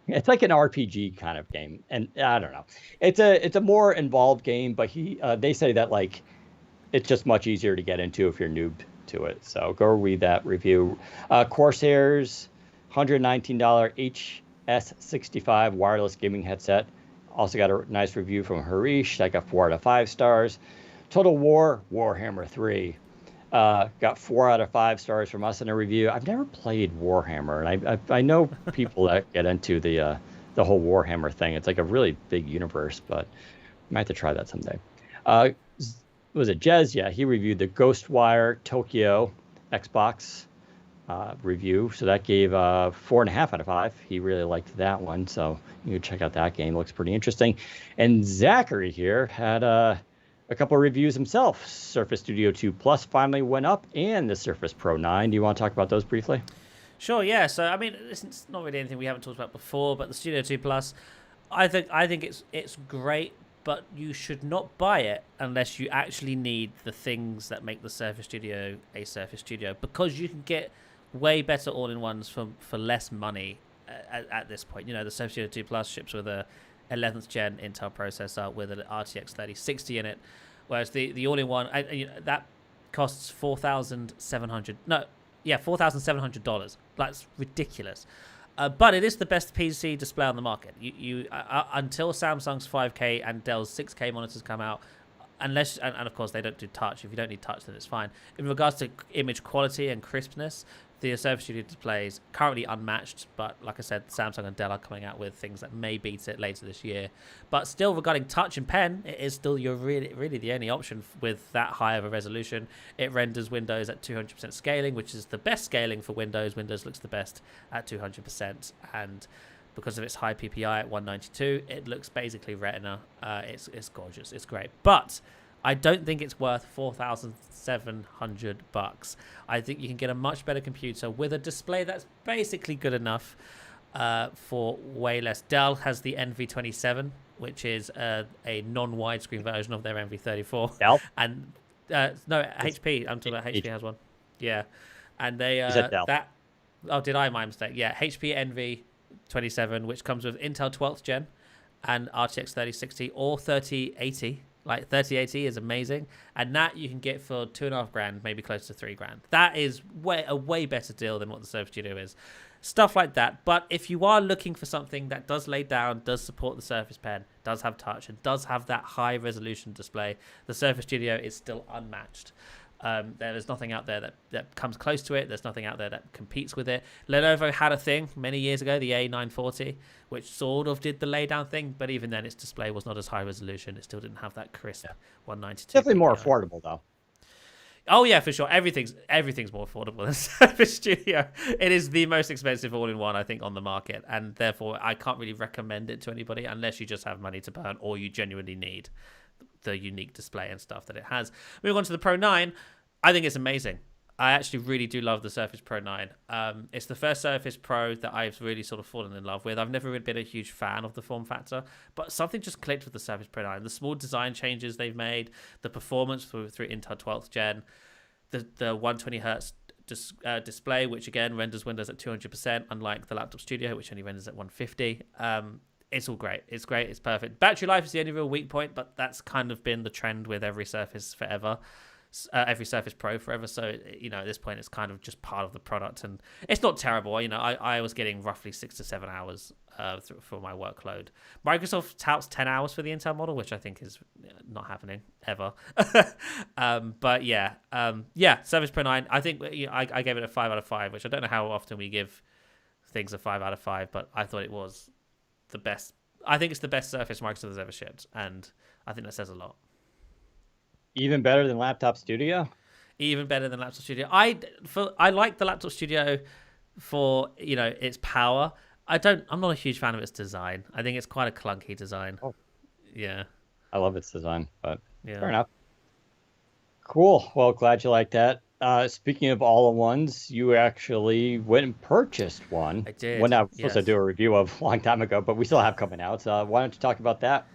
It's like an RPG kind of game, and I don't know. It's a more involved game, but they say that like it's just much easier to get into if you're noob to it. So go read that review. Corsair's $119 HS65 wireless gaming headset. Also got a nice review from Harish. I got 4 out of 5 stars. Total War Warhammer 3 got 4 out of 5 stars from us in a review. I've never played Warhammer, and I know people that get into the whole Warhammer thing. It's like a really big universe, but I might have to try that someday. Was it Jez? Yeah, he reviewed the Ghostwire Tokyo Xbox review. So that gave 4.5 out of 5. He really liked that one. So you can check out that game. It looks pretty interesting. And Zachary here had a couple of reviews himself. Surface Studio 2 Plus finally went up, and the Surface Pro 9. Do you want to talk about those briefly? Sure, yeah. So, I mean, it's not really anything we haven't talked about before, but the Studio 2 Plus, I think it's great, but you should not buy it unless you actually need the things that make the Surface Studio a Surface Studio, because you can get way better all-in-ones for less money at this point. The Surface Studio 2 Plus ships with a 11th gen Intel processor with an RTX 3060 in it, whereas the all-in-one that costs $4,700. No, $4,700. That's ridiculous. But it is the best PC display on the market. Until Samsung's 5K and Dell's 6K monitors come out, unless and of course they don't do touch. If you don't need touch, then it's fine. In regards to image quality and crispness, the Surface Studio display is currently unmatched. But like I said, Samsung and Dell are coming out with things that may beat it later this year. But still, regarding touch and pen, it is still your really the only option with that high of a resolution. It renders Windows at 200% scaling, which is the best scaling for Windows. Windows looks the best at 200%, and because of its high PPI at 192, it looks basically Retina. It's gorgeous. It's great. But I don't think it's worth $4,700. I think you can get a much better computer with a display that's basically good enough for way less. Dell has the NV27, which is a non-widescreen version of their NV34. Dell? And no, HP. I'm talking about HP has one. Yeah. And they You said Dell. that. Oh, did I? My mistake. Yeah, HP NV27, which comes with Intel 12th Gen and RTX 3060 or 3080. Like 3080 is amazing, and that you can get for $2,500, maybe close to $3,000. That is a way better deal than what the Surface Studio is. Stuff like that. But if you are looking for something that does lay down, does support the Surface Pen, does have touch, and does have that high resolution display, the Surface Studio is still unmatched. There's nothing out there that comes close to it. There's nothing out there that competes with it. Lenovo had a thing many years ago, the A940, which sort of did the laydown thing, but even then its display was not as high resolution. It still didn't have that crisp 192. Definitely more affordable, though. Oh yeah, for sure. Everything's more affordable than Surface Studio. It is the most expensive all-in-one, I think, on the market, and therefore I can't really recommend it to anybody unless you just have money to burn or you genuinely need the unique display and stuff that it has. Moving on to the Pro 9, I think it's amazing. I actually really do love the Surface Pro 9. It's the first Surface Pro that I've really sort of fallen in love with. I've never really been a huge fan of the form factor, but something just clicked with the Surface Pro 9. The small design changes they've made, the performance through Intel 12th Gen, the 120 hertz display, which again renders Windows at 200%, unlike the Laptop Studio, which only renders at 150. It's all great. It's great. It's perfect. Battery life is the only real weak point, but that's kind of been the trend with every Surface forever. Every Surface Pro forever. So, at this point, it's kind of just part of the product. And it's not terrible. I was getting roughly 6 to 7 hours for my workload. Microsoft touts 10 hours for the Intel model, which I think is not happening ever. But yeah, Surface Pro 9. I think I gave it a 5 out of 5, which I don't know how often we give things a 5 out of 5, but I thought it was the best. I think it's the best Surface Microsoft has ever shipped, and I think that says a lot. Even better than Laptop Studio? Even better than Laptop Studio. I like the Laptop Studio for its power. I'm not a huge fan of its design. I think it's quite a clunky design. Oh. Yeah. I love its design, but yeah. Fair enough. Cool. Well, glad you like that. Speaking of all-in-ones, you actually went and purchased one. I did. One I was supposed to do a review of a long time ago, but we still have coming out. So why don't you talk about that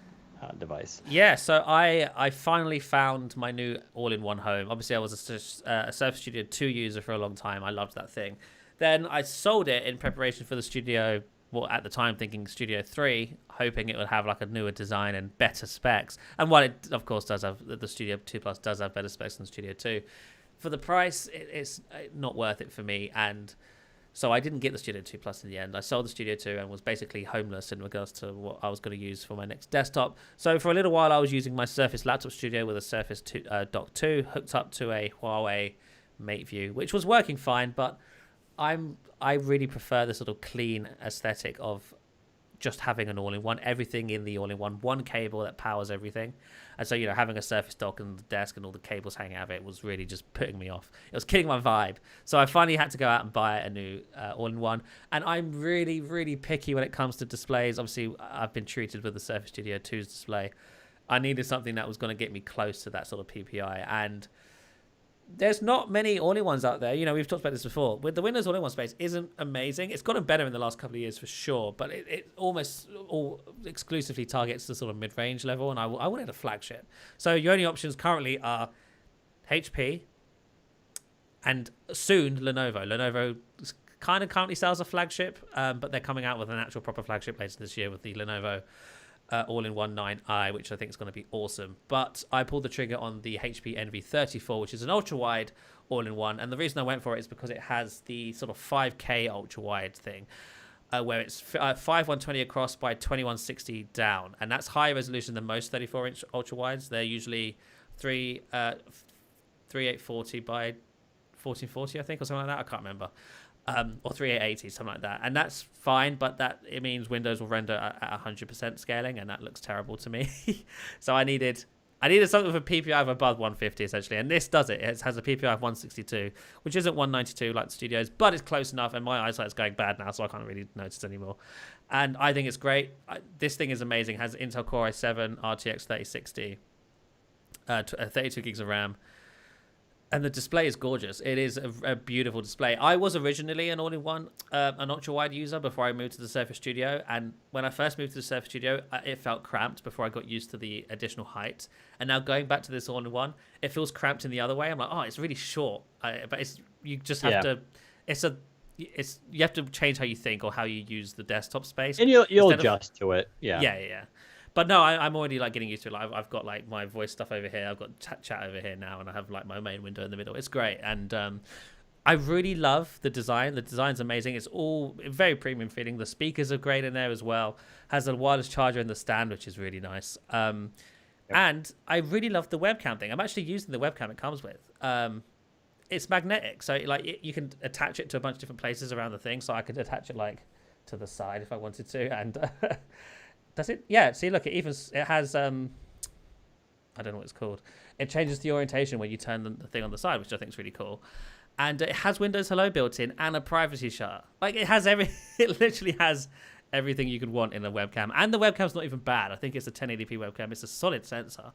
device? Yeah, so I finally found my new all-in-one home. Obviously, I was a Surface Studio 2 user for a long time. I loved that thing. Then I sold it in preparation for the Studio, well, at the time thinking Studio 3, hoping it would have like a newer design and better specs. And while it, of course, does have, the Studio 2 Plus does have better specs than Studio 2, for the price, it's not worth it for me. And so I didn't get the Studio 2 Plus in the end. I sold the Studio 2 and was basically homeless in regards to what I was going to use for my next desktop. So for a little while, I was using my Surface Laptop Studio with a Surface Dock 2 hooked up to a Huawei MateView, which was working fine, but I really prefer the sort of clean aesthetic of just having an all-in-one, everything in the all-in-one, one cable that powers everything. And so, having a Surface Dock and the desk and all the cables hanging out of it was really just putting me off. It was killing my vibe. So I finally had to go out and buy a new all-in-one. And I'm really, really picky when it comes to displays. Obviously, I've been treated with the Surface Studio 2's display. I needed something that was going to get me close to that sort of PPI. And there's not many all-in-ones out there. We've talked about this before. With the Windows all-in-one space isn't amazing. It's gotten better in the last couple of years for sure, but it almost all exclusively targets the sort of mid-range level, and I wanted a flagship. So your only options currently are HP and soon Lenovo. Lenovo kind of currently sells a flagship, but they're coming out with an actual proper flagship later this year with the Lenovo all-in-one 9i, which I think is going to be awesome. But I pulled the trigger on the HP Envy 34, which is an ultra-wide all-in-one. And the reason I went for it is because it has the sort of 5K ultra-wide thing, where it's 5120 across by 2160 down. And that's higher resolution than most 34-inch ultra-wides. They're usually 3840 by 1440, I think, or something like that. I can't remember. Or 3880, something like that. And that's fine, but it means Windows will render at 100% scaling, and that looks terrible to me. So I needed something with a PPI of above 150, essentially, and this does it. It has a PPI of 162, which isn't 192 like the Studios, but it's close enough, and my eyesight's going bad now, so I can't really notice anymore. And I think it's great. This thing is amazing. It has Intel Core i7 RTX 3060, 32 gigs of RAM. And the display is gorgeous. It is a beautiful display. I was originally an all-in-one, an ultra-wide user before I moved to the Surface Studio. And when I first moved to the Surface Studio, it felt cramped before I got used to the additional height. And now going back to this all-in-one, it feels cramped in the other way. I'm like, oh, it's really short. But you just have to. You have to change how you think or how you use the desktop space. And you'll adjust to it. Yeah. Yeah. But no, I'm already like getting used to it. Like, I've got like my voice stuff over here. I've got chat over here now, and I have like my main window in the middle. It's great, and I really love the design. The design's amazing. It's all very premium feeling. The speakers are great in there as well. Has a wireless charger in the stand, which is really nice. And I really love the webcam thing. I'm actually using the webcam it comes with. It's magnetic, so like you can attach it to a bunch of different places around the thing. So I could attach it like to the side if I wanted to, and. Does it? Yeah. See, look, it has I don't know what it's called. It changes the orientation when you turn the thing on the side, which I think is really cool. And it has Windows Hello built in and a privacy shutter. Like it literally has everything you could want in a webcam. And the webcam's not even bad. I think it's a 1080p webcam. It's a solid sensor.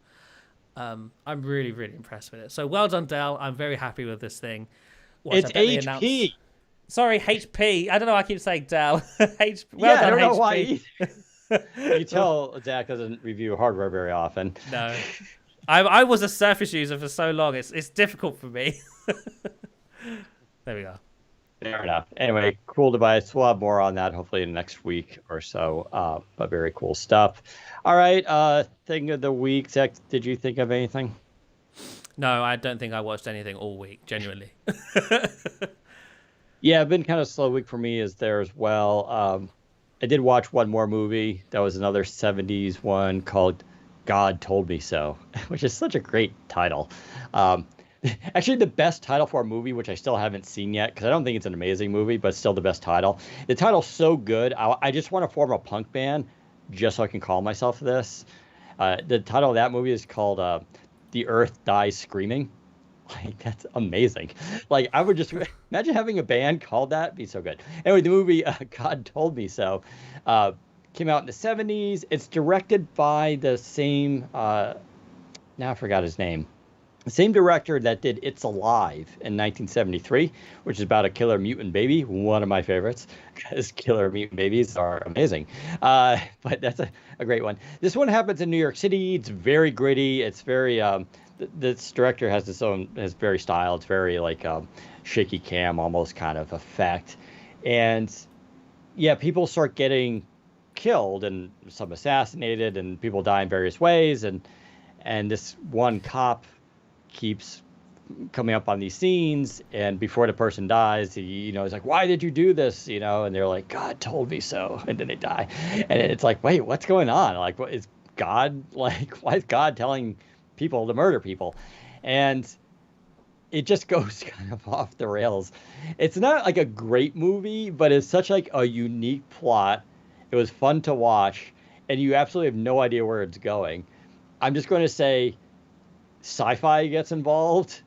I'm really, really impressed with it. So well done, Dell. I'm very happy with this thing. It's HP. Sorry, HP. I don't know why I keep saying Dell. I don't know why. You tell Zach doesn't review hardware very often. No, I was a Surface user for so long. It's difficult for me. There we go. Fair enough. Anyway, cool device. We'll have more on that hopefully in the next week or so. But very cool stuff. All right. Thing of the week. Zach, did you think of anything? No, I don't think I watched anything all week. Genuinely. Yeah, been kind of a slow week for me as there as well. I did watch one more movie. That was another 70s one called God Told Me So, which is such a great title. Actually, the best title for a movie, which I still haven't seen yet, because I don't think it's an amazing movie, but still the best title. The title's so good. I just want to form a punk band just so I can call myself this. The title of that movie is called The Earth Dies Screaming. Like, that's amazing. Like, I would just imagine having a band called that. It'd be so good. Anyway, the movie God Told Me So came out in the 70s. It's directed by the same, now I forgot his name. The same director that did It's Alive in 1973, which is about a killer mutant baby. One of my favorites, because killer mutant babies are amazing. But that's a great one. This one happens in New York City. It's very gritty. It's very... this director has very style. It's very like shaky cam almost kind of effect. And yeah, people start getting killed and some assassinated and people die in various ways. And this one cop keeps coming up on these scenes. And before the person dies, he's like, why did you do this? And they're like, God told me so. And then they die. And it's like, wait, what's going on? Like, what is God like? Why is God telling people to murder people? And it just goes kind of off the rails. It's not like a great movie, but it's such like a unique plot. It was fun to watch, and you absolutely have no idea where it's going. I'm just going to say sci-fi gets involved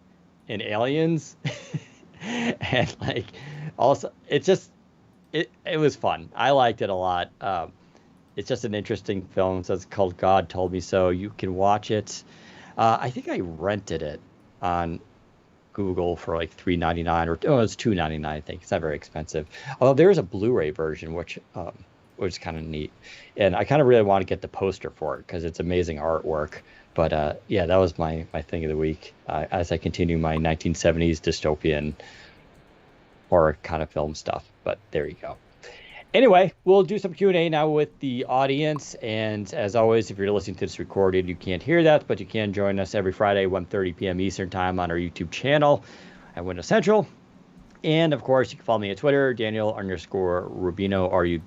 in aliens. And like also it was fun. I liked it a lot. It's just an interesting film. So it's called God Told Me So. You can watch it. I think I rented it on Google for like $3.99 or it's $2.99. I think it's not very expensive. Although there is a Blu-ray version, which is kind of neat, and I kind of really want to get the poster for it because it's amazing artwork. But yeah, that was my thing of the week as I continue my 1970s dystopian horror kind of film stuff. But there you go. Anyway, we'll do some Q&A now with the audience. And as always, if you're listening to this recorded, you can't hear that, but you can join us every Friday, 1:30 p.m. Eastern Time on our YouTube channel at Windows Central. And of course, you can follow me on Twitter, Daniel_Rubino, Rubino, or you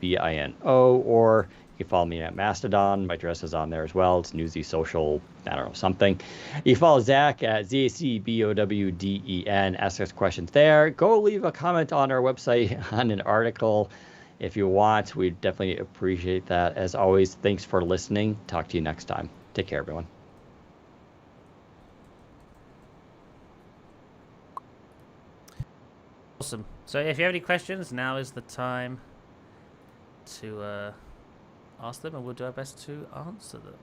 can follow me at Mastodon. My address is on there as well. It's Newsy Social, I don't know, something. You can follow Zach at ZACBOWDEN. Ask us questions there. Go leave a comment on our website on an article if you want. We'd definitely appreciate that. As always, thanks for listening. Talk to you next time. Take care, everyone. Awesome. So if you have any questions, now is the time to ask them, and we'll do our best to answer them.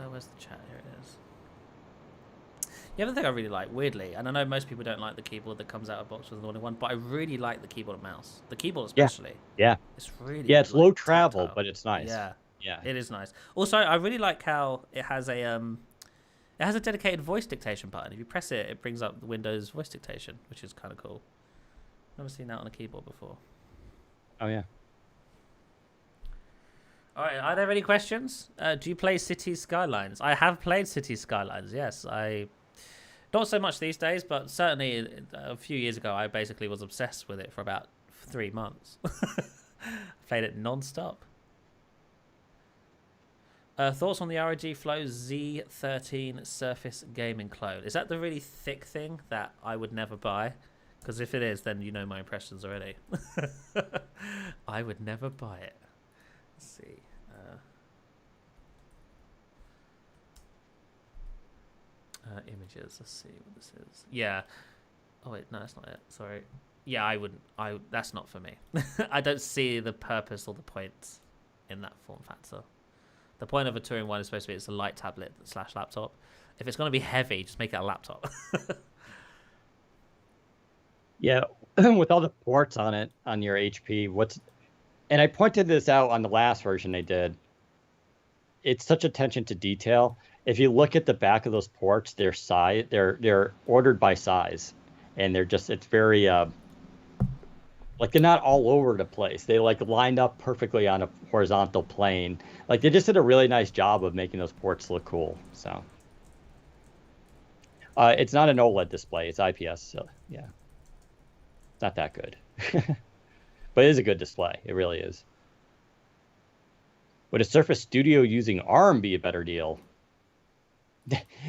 Where's the chat? Here it is. The other thing I really like, weirdly, and I know most people don't like the keyboard that comes out of box with an all-in-one, but I really like the keyboard and mouse. The keyboard especially. Yeah. It's really it's low like, travel, tactile. but it's nice. Yeah, it is nice. Also, I really like how it has a dedicated voice dictation button. If you press it, it brings up the Windows voice dictation, which is kind of cool. Never seen that on a keyboard before. Oh yeah. All right, are there any questions? Do you play Cities Skylines? I have played Cities Skylines. Yes, not so much these days, but certainly a few years ago, I basically was obsessed with it for about 3 months. Played it non-stop. Thoughts on the ROG Flow Z13 Surface Gaming Clone? Is that the really thick thing that I would never buy? Because if it is, then you know my impressions already. I would never buy it. Let's see. Images. Let's see what this is. Yeah. Oh wait, no, that's not it. Sorry. Yeah, I wouldn't. That's not for me. I don't see the purpose or the point in that form factor. The point of a Turing one is supposed to be it's a light tablet / laptop. If it's going to be heavy, just make it a laptop. Yeah, with all the ports on it on your HP, and I pointed this out on the last version they did. It's such attention to detail. If you look at the back of those ports, they're ordered by size, and it's very like they're not all over the place. They like lined up perfectly on a horizontal plane. Like they just did a really nice job of making those ports look cool. So it's not an OLED display, it's IPS, so yeah. It's not that good. But it is a good display. It really is. Would a Surface Studio using ARM be a better deal?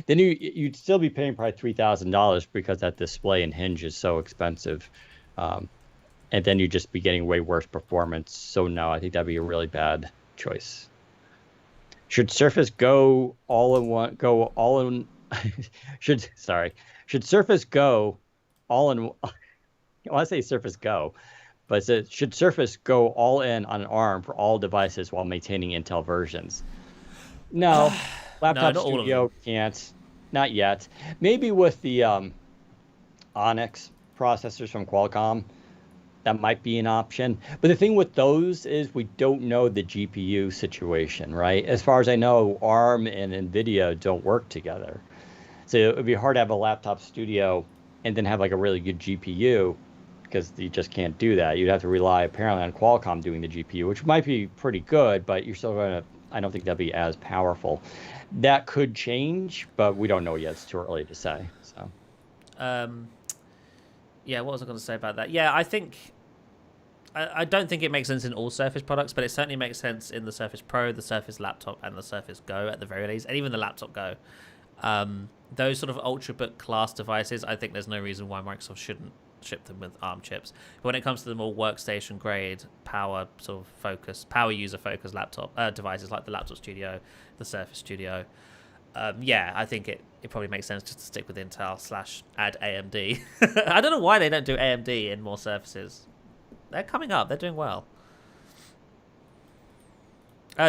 Then you'd still be paying probably $3,000 because that display and hinge is so expensive. And then you'd just be getting way worse performance. So no, I think that'd be a really bad choice. Should Surface Go all in one? Go all in? Should Surface Go all in? I want to say Surface Go, but it says, should Surface go all in on an ARM for all devices while maintaining Intel versions? No, Laptop Studio can't. Not yet. Maybe with the Onyx processors from Qualcomm, that might be an option. But the thing with those is we don't know the GPU situation, right? As far as I know, ARM and NVIDIA don't work together. So it would be hard to have a Laptop Studio and then have like a really good GPU, because you just can't do that. You'd have to rely apparently on Qualcomm doing the GPU, which might be pretty good, but you're still going to, I don't think that'd be as powerful. That could change, but we don't know yet. It's too early to say. So, yeah, what was I going to say about that? Yeah, I don't think it makes sense in all Surface products, but it certainly makes sense in the Surface Pro, the Surface Laptop, and the Surface Go at the very least, and even the Laptop Go. Those sort of ultrabook class devices, I think there's no reason why Microsoft shouldn't ship them with ARM chips. But when it comes to the more workstation grade power user focused laptop devices like the Laptop Studio, the Surface Studio, yeah, I think it probably makes sense just to stick with Intel / add AMD. I don't know why they don't do AMD in more Surfaces. They're coming up. They're doing well.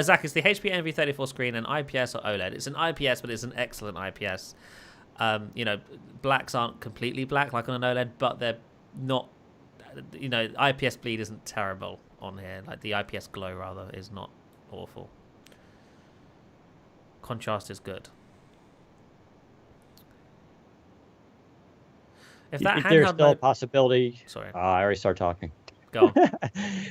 Zach, is the HP Envy 34 screen an IPS or OLED? It's an IPS, but it's an excellent IPS. Blacks aren't completely black like on an OLED, but they're not. IPS bleed isn't terrible on here. Like the IPS glow rather is not awful. Contrast is good. If that If there's handheld still a mode, possibility, sorry, I already start talking. go on.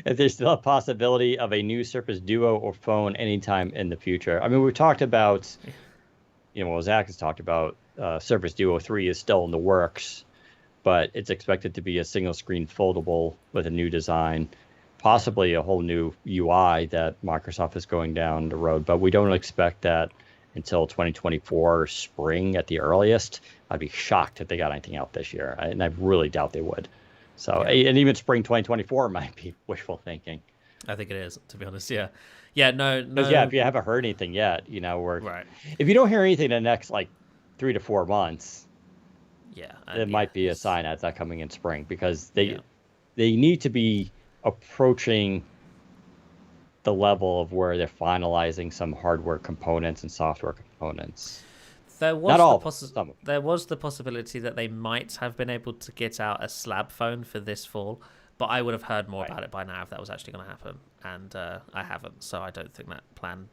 If there's still a possibility of a new Surface Duo or phone anytime in the future. I mean, we've talked about, well, Zach has talked about Surface Duo 3 is still in the works, but it's expected to be a single screen foldable with a new design, possibly a whole new UI that Microsoft is going down the road. But we don't expect that until 2024 spring at the earliest. I'd be shocked if they got anything out this year, and I really doubt they would. So, and even spring 2024 might be wishful thinking. I think it is, to be honest. Yeah, yeah, no. Because if you haven't heard anything yet, we're right. If you don't hear anything in the next like 3 to 4 months, it might be a sign that's not coming in spring, because they need to be approaching the level of where they're finalizing some hardware components and software components. There was there was the possibility that they might have been able to get out a slab phone for this fall, but I would have heard more about it by now if that was actually going to happen, and I haven't, so I don't think that plan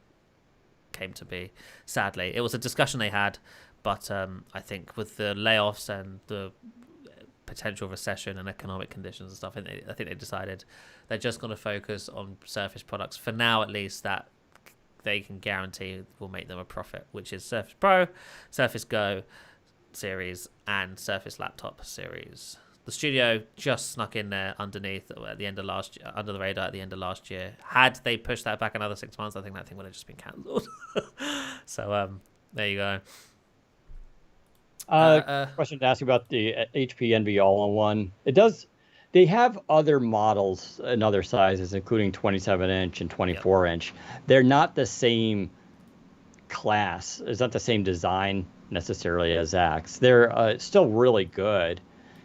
came to be. Sadly, it was a discussion they had, but I think with the layoffs and the potential recession and economic conditions and stuff, I think they decided they're just going to focus on Surface products for now, at least, that they can guarantee will make them a profit, which is Surface Pro, Surface Go series, and Surface Laptop series. The Studio just snuck in there underneath at the end of under the radar at the end of last year. Had they pushed that back another 6 months, I think that thing would have just been cancelled. So there you go. Question to ask you about the HP Envy All-in-One. They have other models in other sizes, including 27-inch and 24-inch. They're not the same class. It's not the same design necessarily as Zach's. They're still really good.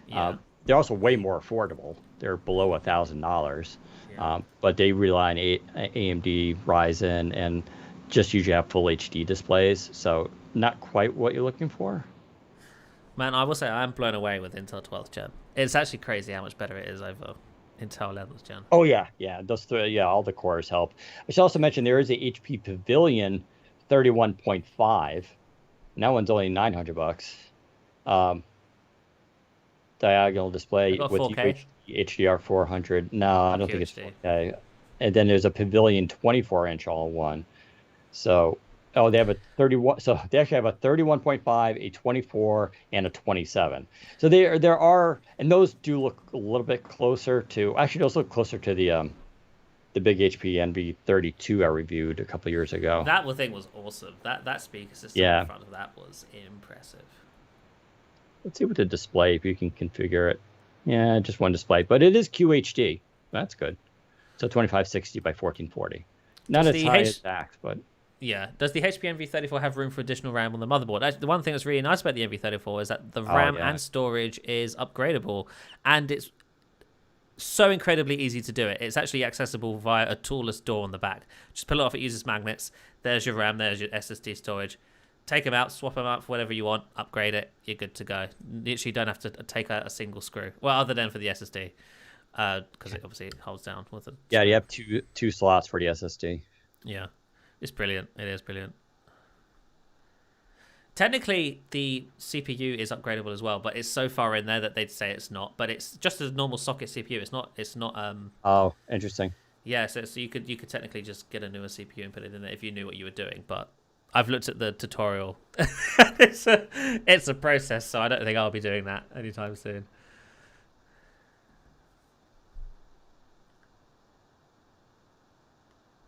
They're also way more affordable. They're below $1,000, but they rely on AMD Ryzen and just usually have full HD displays. So not quite what you're looking for. Man, I will say I'm blown away with Intel 12th Gen. It's actually crazy how much better it is over Intel 11th Gen. Oh, yeah. Those three, all the cores help. I should also mention there is a HP Pavilion 31.5. And that one's only $900. Diagonal display with 4K? HDR 400. No, I don't think it's 4K. And then there's a Pavilion 24-inch all-in-one. So... Oh, they have a 31. So they actually have a 31.5, a 24, and a 27. So there are, and those do look a little bit closer to. Actually, those look closer to the big HP Envy 32 I reviewed a couple years ago. That thing was awesome. That speaker system in front of that was impressive. Let's see what the display, if you can configure it. Yeah, just one display, but it is QHD. That's good. So 2560 by 1440. Not as high as Zach's, but. Yeah. Does the HP NV34 have room for additional RAM on the motherboard? Actually, the one thing that's really nice about the NV34 is that the RAM and storage is upgradable, and it's so incredibly easy to do it. It's actually accessible via a toolless door on the back. Just pull it off, it uses magnets. There's your RAM, there's your SSD storage. Take them out, swap them out for whatever you want, upgrade it, you're good to go. Literally don't have to take out a single screw. Well, other than for the SSD, because it obviously holds down with it. Yeah, you have two slots for the SSD. Yeah. It's brilliant. It is brilliant. Technically, the CPU is upgradable as well, but it's so far in there that they'd say it's not. But it's just a normal socket CPU. It's not. Oh, interesting. Yeah, so you could technically just get a newer CPU and put it in there if you knew what you were doing. But I've looked at the tutorial. It's a process, so I don't think I'll be doing that anytime soon.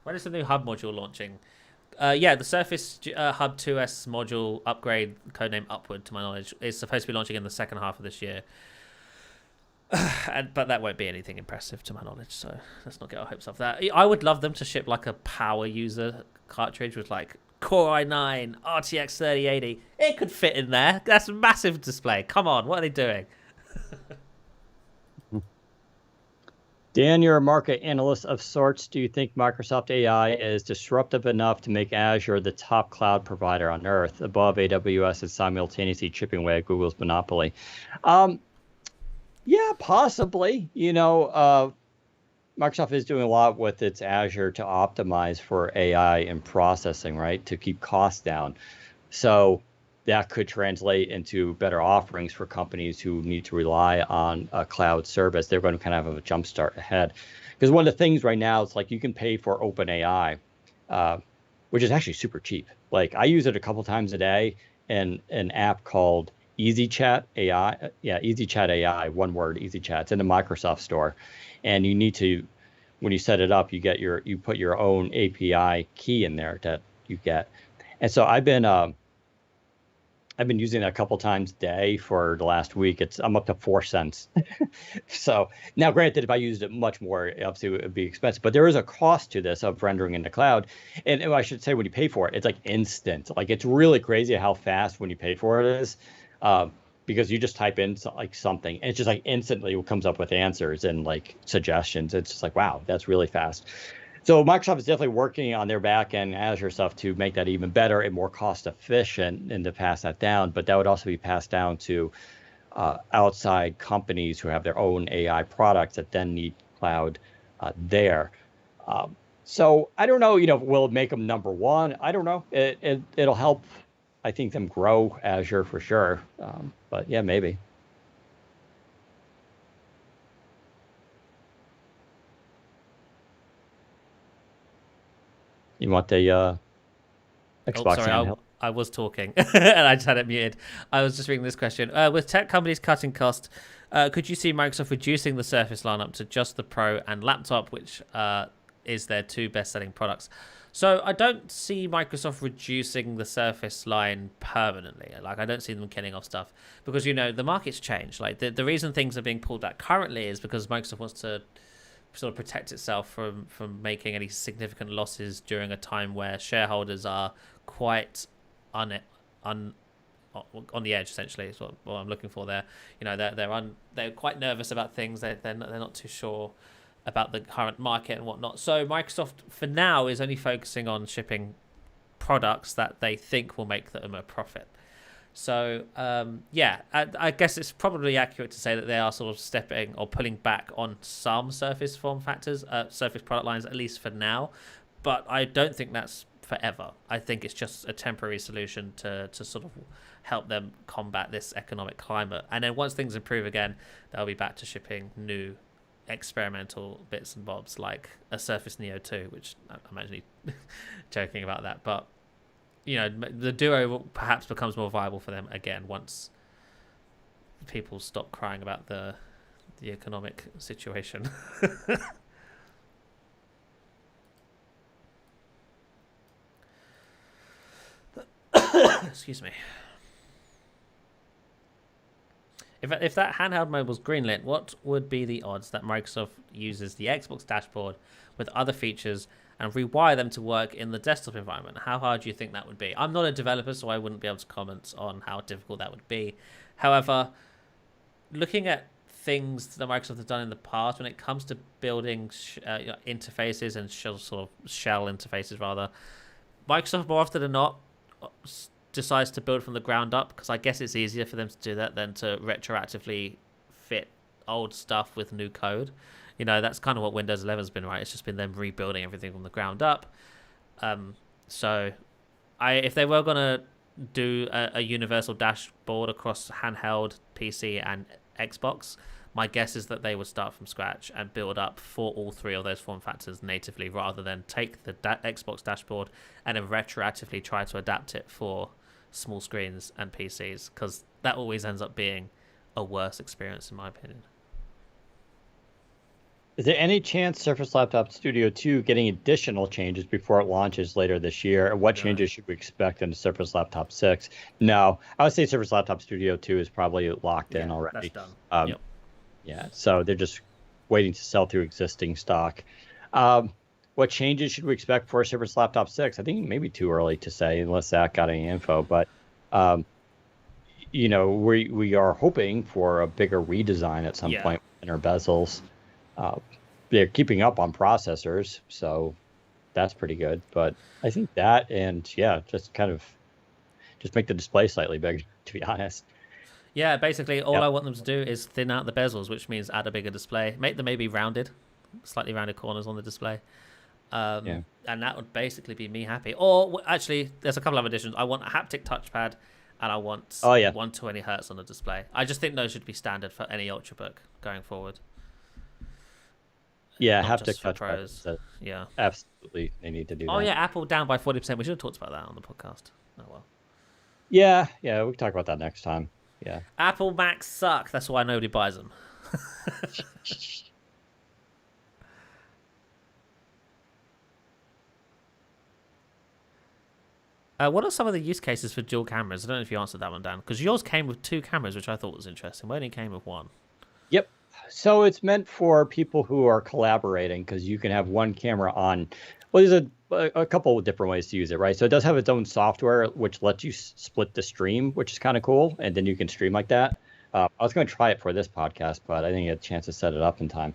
When is the new hub module launching? The Surface Hub 2S module upgrade, codename Upward, to my knowledge, is supposed to be launching in the second half of this year. But that won't be anything impressive to my knowledge, so let's not get our hopes off that. I would love them to ship like a power user cartridge with like Core i9, RTX 3080. It could fit in there. That's a massive display. Come on, what are they doing? Dan, you're a market analyst of sorts. Do you think Microsoft AI is disruptive enough to make Azure the top cloud provider on Earth, above AWS and simultaneously chipping away at Google's monopoly? Yeah, possibly. Microsoft is doing a lot with its Azure to optimize for AI and processing, right, to keep costs down. So that could translate into better offerings for companies who need to rely on a cloud service. They're going to kind of have a jump start ahead. Because one of the things right now, it's like you can pay for OpenAI, which is actually super cheap. Like I use it a couple times a day in an app called EasyChat AI. Yeah, EasyChat AI, one word, EasyChat. It's in the Microsoft Store. And you need to, when you set it up, you put your own API key in there that you get. And so I've been using it a couple times a day for the last week. I'm up to 4 cents. So now, granted, if I used it much more, obviously it would be expensive. But there is a cost to this of rendering in the cloud. And I should say, when you pay for it, it's like instant. Like it's really crazy how fast when you pay for it is, because you just type in like something, and it's just like instantly it comes up with answers and like suggestions. It's just like, wow, that's really fast. So Microsoft is definitely working on their back end Azure stuff to make that even better and more cost efficient and to pass that down. But that would also be passed down to outside companies who have their own AI products that then need cloud there. So I don't know, will it make them number one? I don't know. It'll help, I think, them grow Azure for sure. But yeah, maybe. You want the Xbox handheld? I was talking and I just had it muted. I was just reading this question. With tech companies cutting costs, could you see Microsoft reducing the Surface lineup to just the Pro and laptop, which is their 2 best-selling products? So I don't see Microsoft reducing the Surface line permanently. Like I don't see them killing off stuff because the market's changed. Like the reason things are being pulled back currently is because Microsoft wants to sort of protect itself from making any significant losses during a time where shareholders are quite on the edge. Essentially, is what I'm looking for there. They're quite nervous about things. They're not too sure about the current market and whatnot. So Microsoft for now is only focusing on shipping products that they think will make them a profit. So, I guess it's probably accurate to say that they are sort of stepping or pulling back on some Surface form factors, Surface product lines, at least for now. But I don't think that's forever. I think it's just a temporary solution to sort of help them combat this economic climate. And then once things improve again, they'll be back to shipping new experimental bits and bobs like a Surface Neo 2, which I'm actually joking about that. But the Duo perhaps becomes more viable for them again once people stop crying about the economic situation. Excuse me. If that handheld mode was greenlit, what would be the odds that Microsoft uses the Xbox dashboard with other features and rewire them to work in the desktop environment? How hard do you think that would be? I'm not a developer, so I wouldn't be able to comment on how difficult that would be. However, looking at things that Microsoft has done in the past when it comes to building interfaces and shell interfaces, rather, Microsoft more often than not decides to build from the ground up because I guess it's easier for them to do that than to retroactively fit old stuff with new code. That's kind of what Windows 11 has been, right? It's just been them rebuilding everything from the ground up. So if they were going to do a universal dashboard across handheld, PC, and Xbox, my guess is that they would start from scratch and build up for all 3 of those form factors natively rather than take the Xbox dashboard and then retroactively try to adapt it for small screens and PCs, because that always ends up being a worse experience in my opinion. Is there any chance Surface Laptop Studio 2 getting additional changes before it launches later this year? And what changes should we expect in the Surface Laptop 6? No, I would say Surface Laptop Studio 2 is probably locked in already. That's done. Yep. Yeah, so they're just waiting to sell through existing stock. What changes should we expect for Surface Laptop 6? I think maybe too early to say unless Zach got any info. But, we are hoping for a bigger redesign at some point in our bezels. They're keeping up on processors, so that's pretty good. But I think that and, just make the display slightly bigger, to be honest. Yeah, basically all I want them to do is thin out the bezels, which means add a bigger display. Make them maybe rounded, slightly rounded corners on the display. And that would basically be me happy. Or actually, there's a couple of additions. I want a haptic touchpad and I want Oh yeah, 120 hertz on the display. I just think those should be standard for any ultrabook going forward, yeah. not Haptic just for touch pros. buttons. Yeah. Absolutely, they need to do Oh that. yeah, Apple down by 40%. We should have talked about that on the podcast. Oh well. Yeah, yeah. We can talk about that next time. Yeah. Apple Macs suck. That's why nobody buys them. What are some of the use cases for dual cameras? I don't know if you answered that one, Dan, because yours came with 2 cameras, which I thought was interesting. Mine only came with 1. Yep. So it's meant for people who are collaborating because you can have one camera on. Well, there's a couple of different ways to use it, right? So it does have its own software which lets you split the stream, which is kind of cool, and then you can stream like that. I was going to try it for this podcast, but I didn't get a chance to set it up in time.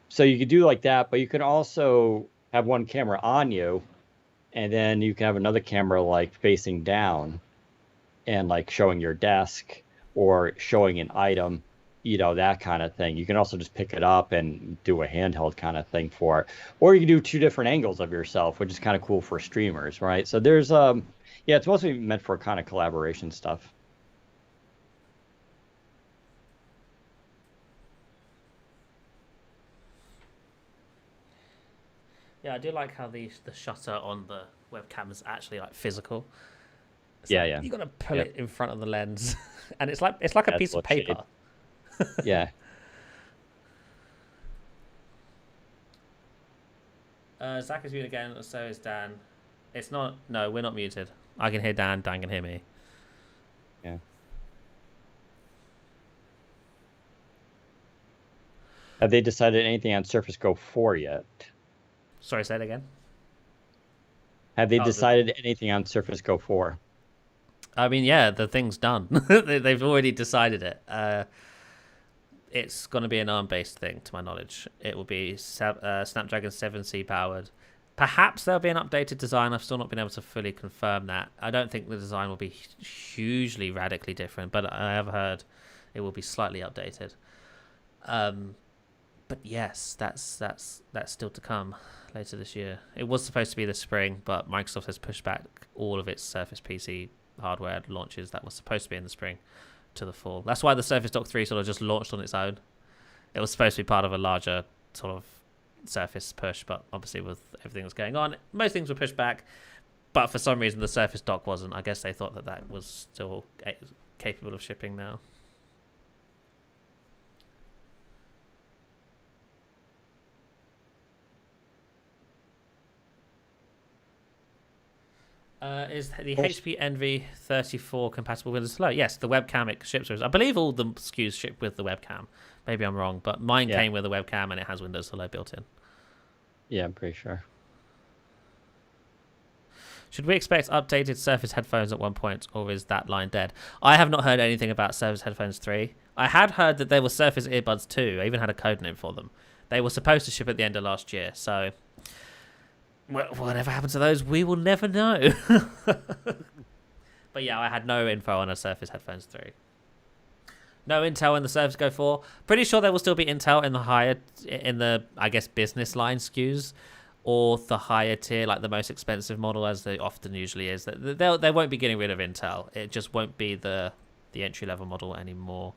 So you could do like that, but you can also have one camera on you, and then you can have another camera like facing down and like showing your desk or showing an item, that kind of thing. You can also just pick it up and do a handheld kind of thing for it. Or you can do 2 different angles of yourself, which is kind of cool for streamers, right? So there's yeah, it's mostly meant for kind of collaboration stuff. Yeah, I do like how the shutter on the webcam is actually like physical. It's Yeah, like yeah. you got to pull Yep. it in front of the lens, and it's like a That's piece of what shade. paper. Yeah. Zach is muted again, so is Dan. It's not. No, we're not muted. I can hear Dan. Dan can hear me. Yeah. Have they decided anything on Surface Go 4 yet? Sorry, say it again. Have they Oh, decided anything on Surface Go 4? I mean, yeah, the thing's done. They've already decided it. It's going to be an ARM-based thing, to my knowledge. It will be Snapdragon 7C powered. Perhaps there'll be an updated design. I've still not been able to fully confirm that. I don't think the design will be hugely radically different, but I have heard it will be slightly updated. But yes, that's still to come later this year. It was supposed to be this spring, but Microsoft has pushed back all of its Surface PC hardware launches that was supposed to be in the spring to the fall. That's why the Surface Dock 3 sort of just launched on its own. It was supposed to be part of a larger sort of Surface push, but obviously with everything that's going on, most things were pushed back. But for some reason, the Surface Dock wasn't. I guess they thought that was still capable of shipping now. Is the HP Envy 34 compatible with Windows Hello? Yes, the webcam it ships with. I believe all the SKUs ship with the webcam. Maybe I'm wrong, but mine came with a webcam and it has Windows Hello built in. Yeah, I'm pretty sure. Should we expect updated Surface headphones at one point, or is that line dead? I have not heard anything about Surface Headphones 3. I had heard that there were Surface Earbuds 2. I even had a code name for them. They were supposed to ship at the end of last year, so whatever happened to those, we will never know. But yeah, I had no info on a Surface Headphones 3. No Intel in the Surface Go 4. Pretty sure there will still be Intel in the I guess business line SKUs, or the higher tier, like the most expensive model, as they often usually is. They won't be getting rid of Intel. It just won't be the entry level model anymore.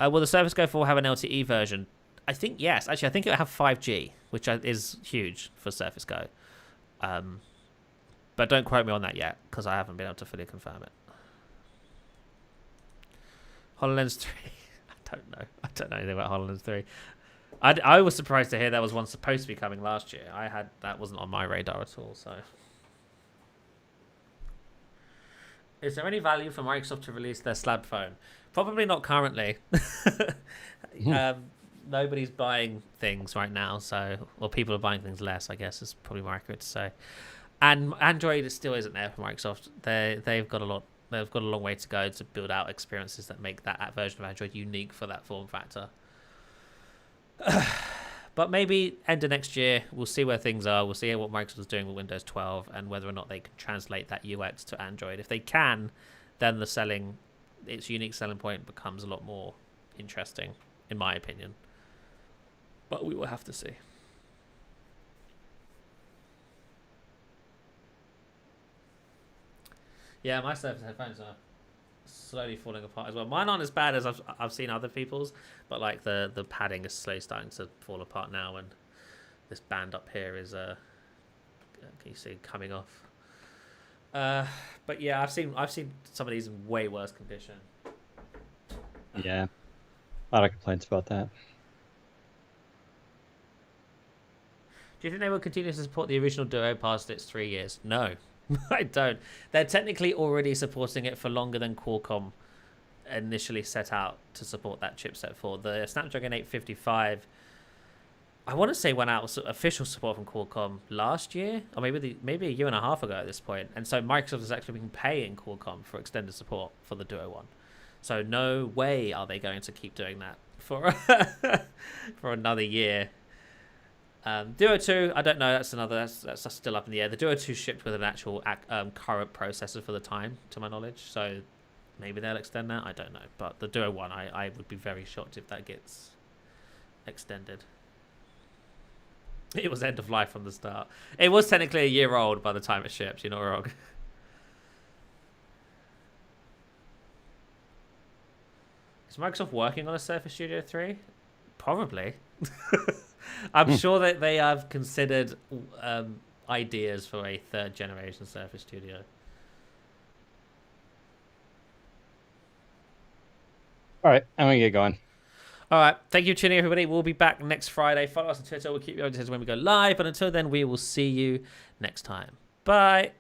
Will the Surface Go 4 have an LTE version? I think yes. Actually, I think it'll have 5G, which is huge for Surface Go. But don't quote me on that yet, because I haven't been able to fully confirm it. HoloLens 3. I don't know anything about HoloLens 3. I was surprised to hear there was one supposed to be coming last year. That wasn't on my radar at all. So, is there any value for Microsoft to release their slab phone? Probably not currently. Nobody's buying things right now, or people are buying things less, I guess is probably more accurate to say. And Android still isn't there for Microsoft. They've got a long way to go to build out experiences that make that version of Android unique for that form factor. But maybe end of next year, we'll see where things are. We'll see what Microsoft is doing with Windows 12 and whether or not they can translate that UX to Android. If they can, then its unique selling point becomes a lot more interesting, in my opinion. But we will have to see. Yeah, my Surface headphones are slowly falling apart as well. Mine aren't as bad as I've seen other people's, but like the padding is slowly starting to fall apart now, and this band up here is can you see coming off. But yeah, I've seen some of these in way worse condition. Yeah, a lot of complaints about that. Do you think they will continue to support the original Duo past its 3 years? No, I don't. They're technically already supporting it for longer than Qualcomm initially set out to support that chipset for. The Snapdragon 855, I want to say went out official support from Qualcomm last year, or maybe a year and a half ago at this point. And so Microsoft has actually been paying Qualcomm for extended support for the Duo One. So no way are they going to keep doing that for for another year. Duo 2, I don't know. That's still up in the air. The Duo 2 shipped with an actual current processor for the time, to my knowledge. So maybe they'll extend that. I don't know. But the Duo 1, I would be very shocked if that gets extended. It was end of life from the start. It was technically a year old by the time it shipped. You're not wrong. Is Microsoft working on a Surface Studio 3? Probably. I'm sure that they have considered ideas for a third generation Surface Studio. All right, I'm going to get going. All right. Thank you for tuning in, everybody. We'll be back next Friday. Follow us on Twitter. We'll keep you updated when we go live. But until then, we will see you next time. Bye.